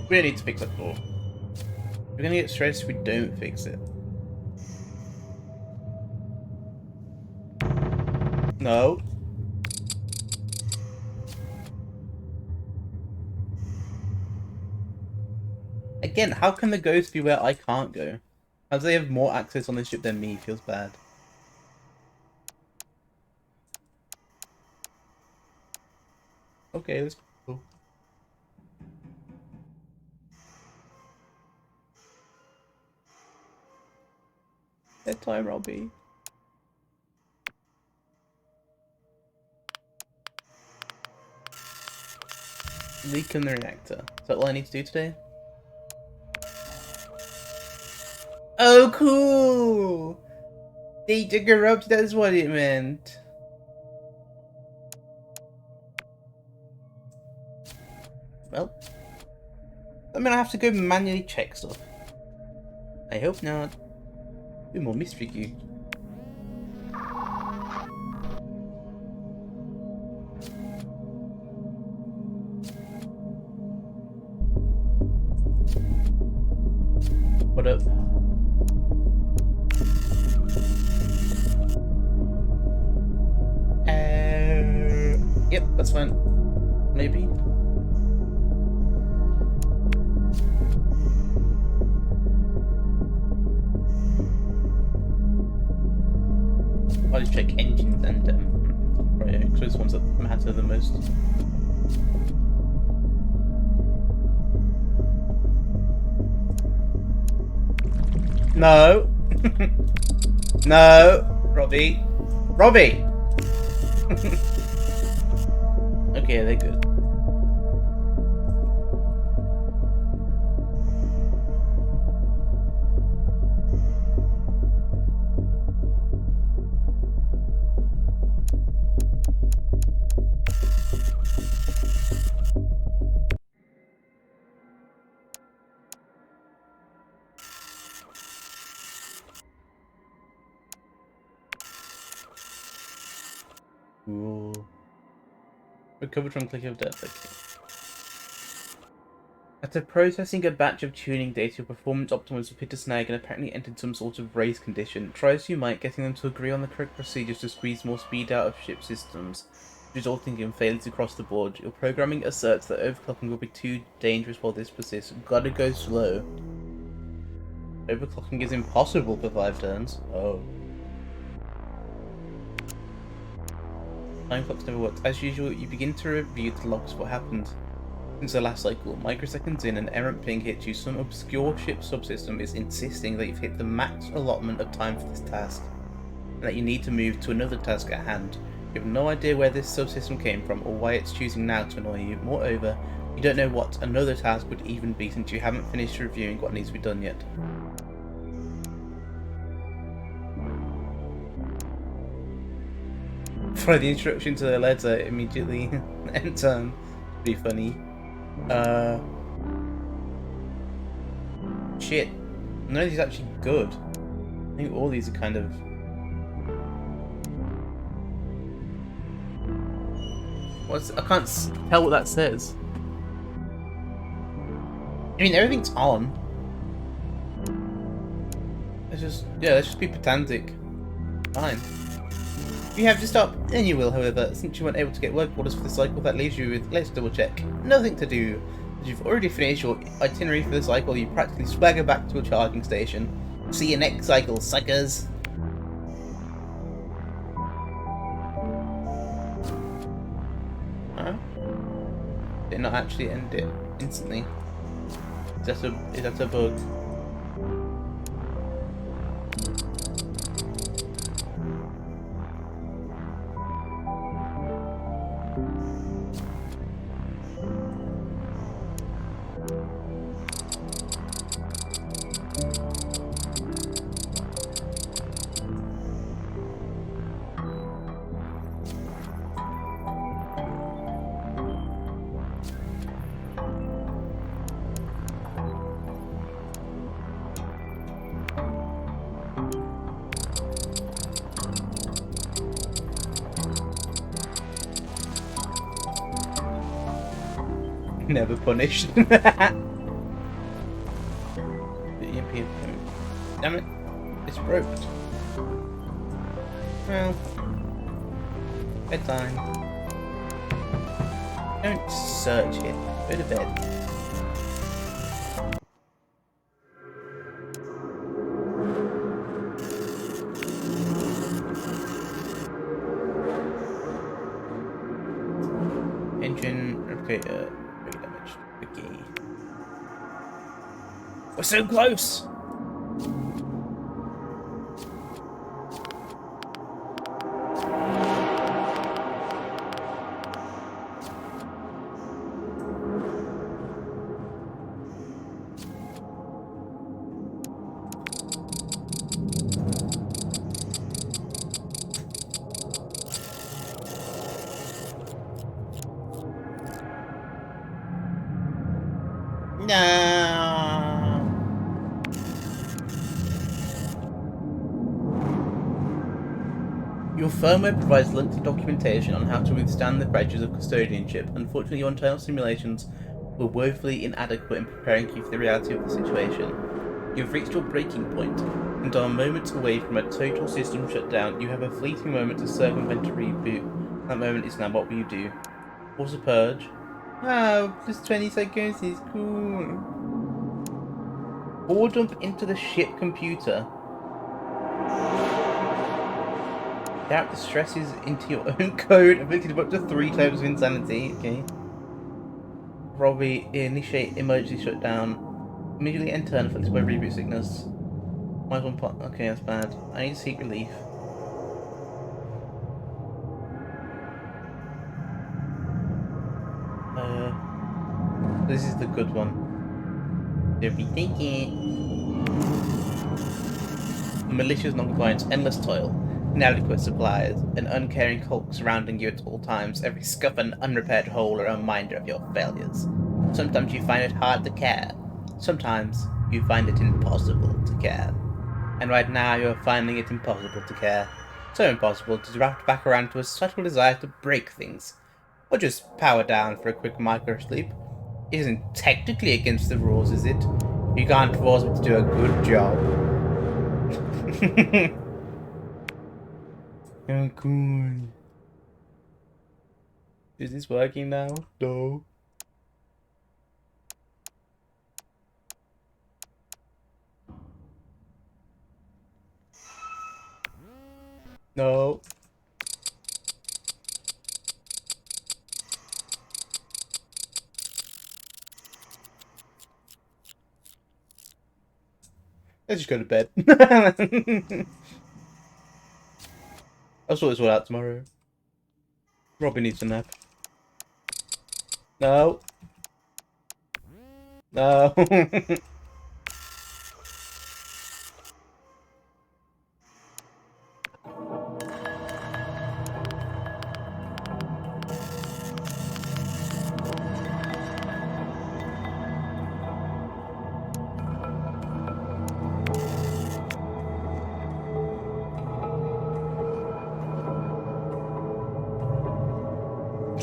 We really need to fix that door. We're gonna get stressed if we don't fix it. No. Again, how can the ghost be where I can't go? How do they have more access on this ship than me? Feels bad. Okay, let's go. Bedtime, Robbie. Leak in the reactor. Is that all I need to do today? Oh, cool! Data corrupt, that's what it meant. Well, I'm gonna have to go manually check stuff. I hope not. Do more mystery queue. What up? Yep, that's fine. Maybe. I'll just check engines and right, those ones that matter the most. No. No, Robbie. Robbie. Okay, they're good. Ooh. Recovered from click of death. Okay. After processing a batch of tuning data, your performance optimals have hit a snag and apparently entered some sort of race condition. Try as you might, getting them to agree on the correct procedures to squeeze more speed out of ship systems, resulting in failures across the board. Your programming asserts that overclocking will be too dangerous while this persists. Gotta go slow. Overclocking is impossible for 5 turns. Oh. Time clocks never worked. As usual, you begin to review the logs of what happened since the last cycle. Microseconds in, an errant ping hits you. Some obscure ship subsystem is insisting that you've hit the max allotment of time for this task, and that you need to move to another task at hand. You have no idea where this subsystem came from, or why it's choosing now to annoy you. Moreover, you don't know what another task would even be, since you haven't finished reviewing what needs to be done yet. Follow the instruction to the letter immediately. End turn. Pretty funny. Shit. None of these are actually good. I think all these are kind of... I can't tell what that says. I mean, everything's on. Let's just be pedantic. Fine. You have to stop, and you will, however. Since you weren't able to get work orders for the cycle, that leaves you with, let's double check, nothing to do. As you've already finished your itinerary for the cycle, you practically swagger back to a charging station. See you next cycle, suckers! Huh? Did not actually end it instantly. Is that a bug? Never punished. Damn it, it's broke. Well, bedtime. Don't search it. Go to bed. Engine replicator. Damage. Okay. We're so close! No. Your firmware provides lengthy documentation on how to withstand the pressures of custodianship. Unfortunately, your internal simulations were woefully inadequate in preparing you for the reality of the situation. You've reached your breaking point, and are moments away from a total system shutdown. You have a fleeting moment to circumvent a reboot. That moment is now. What will you do? Force a purge? Oh, plus 20 seconds is cool. Or dump into the ship computer. Character stresses into your own code, afflicted up to 3 times of insanity. Okay. Robbie, initiate emergency shutdown. Immediately enter and afflicted by reboot sickness. Minus 1 pot. Okay, that's bad. I need to seek relief. This is the good one. Don't be thinking. Malicious non-compliance, endless toil, inadequate supplies, an uncaring hulk surrounding you at all times. Every scuff and unrepaired hole are a reminder of your failures. Sometimes you find it hard to care. Sometimes you find it impossible to care. And right now you're finding it impossible to care. So impossible to wrap back around to a subtle desire to break things. Or just power down for a quick micro-sleep. It isn't technically against the rules, is it? You can't force me to do a good job. Oh, cool. Is this working now? No. No. Let's just go to bed. I'll sort this one out tomorrow. Robin needs a nap. No. No.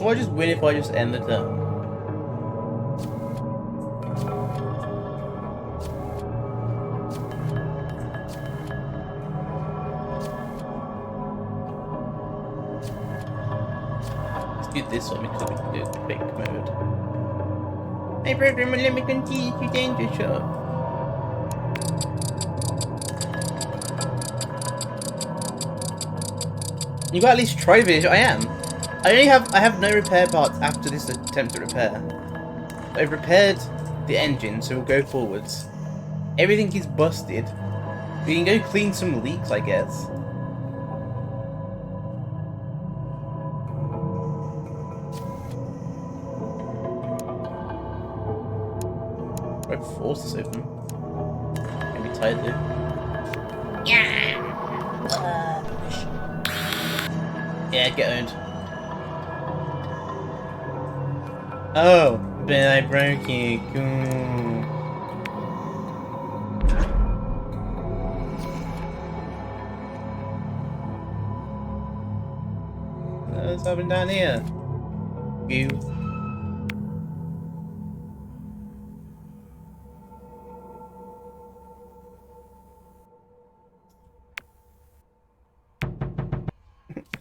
Or I just win if I just end the turn. Let's do this one because we can do quick mode. Hey brethren, let me continue to danger shot. You got at least try this. I am. I have no repair parts after this attempt at repair. I've repaired the engine, so we'll go forwards. Everything is busted. We can go clean some leaks, I guess. I'd force this open. Can be tight though. Yeah. Yeah, get owned. Oh, but I broke you. Cool. What's happening down here? You.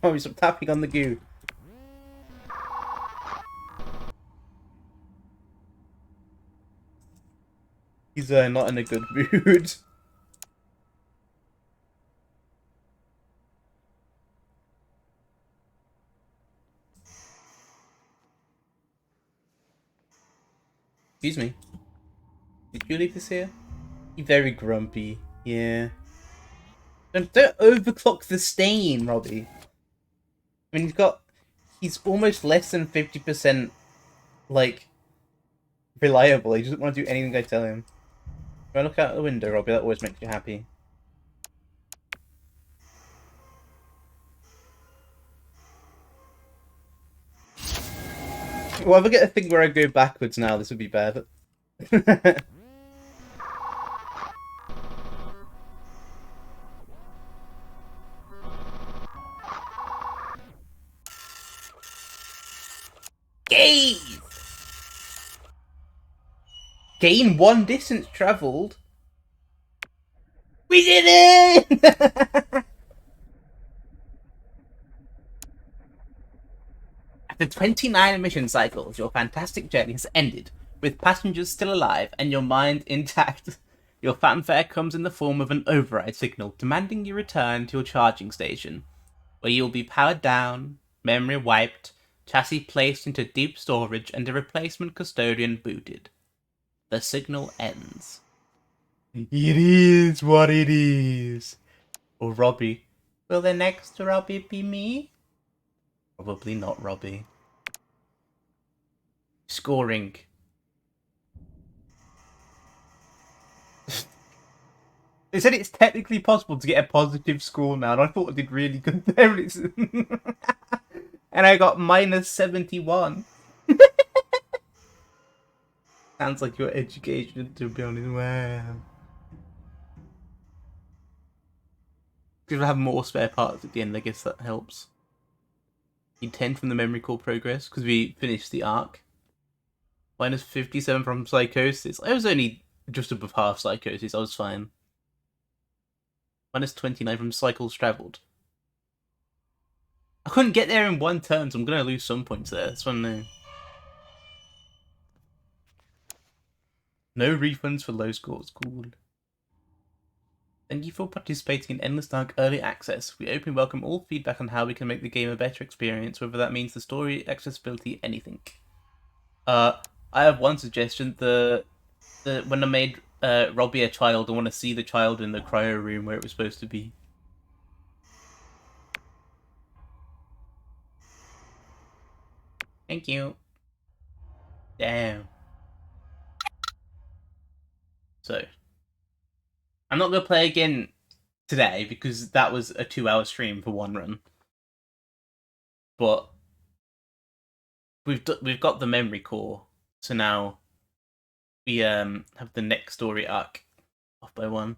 Oh, stop tapping on the goo. He's not in a good mood. Excuse me. Did you leave this here? You're very grumpy. Yeah. Don't overclock the stain, Robbie. I mean, he's almost less than 50%, like, reliable. He doesn't want to do anything I tell him. If I look out the window, Robbie, that always makes you happy. Well, if I get a thing where I go backwards now, this would be bad. Gaze! Gain 1 distance travelled. We did it! After 29 emission cycles, your fantastic journey has ended, with passengers still alive and your mind intact. Your fanfare comes in the form of an override signal demanding you return to your charging station. where you will be powered down, memory wiped, chassis placed into deep storage, and a replacement custodian booted. The signal ends. It is what it is. Or Robbie. Will the next Robbie be me? Probably not Robbie. Scoring. They said it's technically possible to get a positive score now, and I thought I did really good there. And I got minus 71. Sounds like your education, to be honest. Wow. If I have more spare parts at the end, I guess that helps. Need 10 from the memory core progress, because we finished the arc. Minus 57 from Psychosis. I was only just above half Psychosis, I was fine. Minus 29 from Cycles Travelled. I couldn't get there in one turn, so I'm going to lose some points there. That's what I know. No refunds for low scores. Cool. Thank you for participating in Endless Dark Early Access. We openly welcome all feedback on how we can make the game a better experience, whether that means the story, accessibility, anything. I have one suggestion. When I made Robbie a child, I want to see the child in the cryo room where it was supposed to be. Thank you. Damn. So, I'm not going to play again today because that was a 2-hour stream for one run. But we've got the memory core, so now we have the next story arc off by one.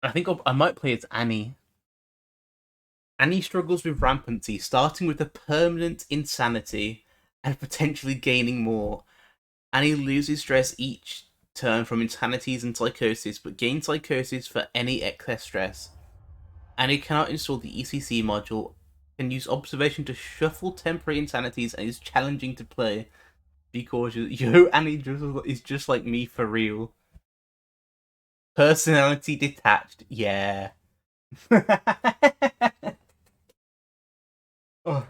I think I might play as Annie. Annie struggles with rampancy, starting with a permanent insanity and potentially gaining more. Annie loses stress each turn from insanities and psychosis, but gains psychosis for any excess stress. Annie cannot install the ECC module, can use observation to shuffle temporary insanities, and is challenging to play. Be cautious. Yo, Annie is just like me for real. Personality detached. Yeah. Oh.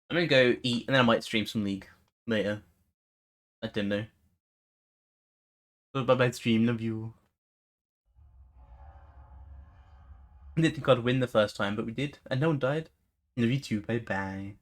I'm gonna go eat, and then I might stream some League later. I don't know. Bye bye stream, love you. I didn't think I'd win the first time, but we did, and no one died. Love you too, bye bye.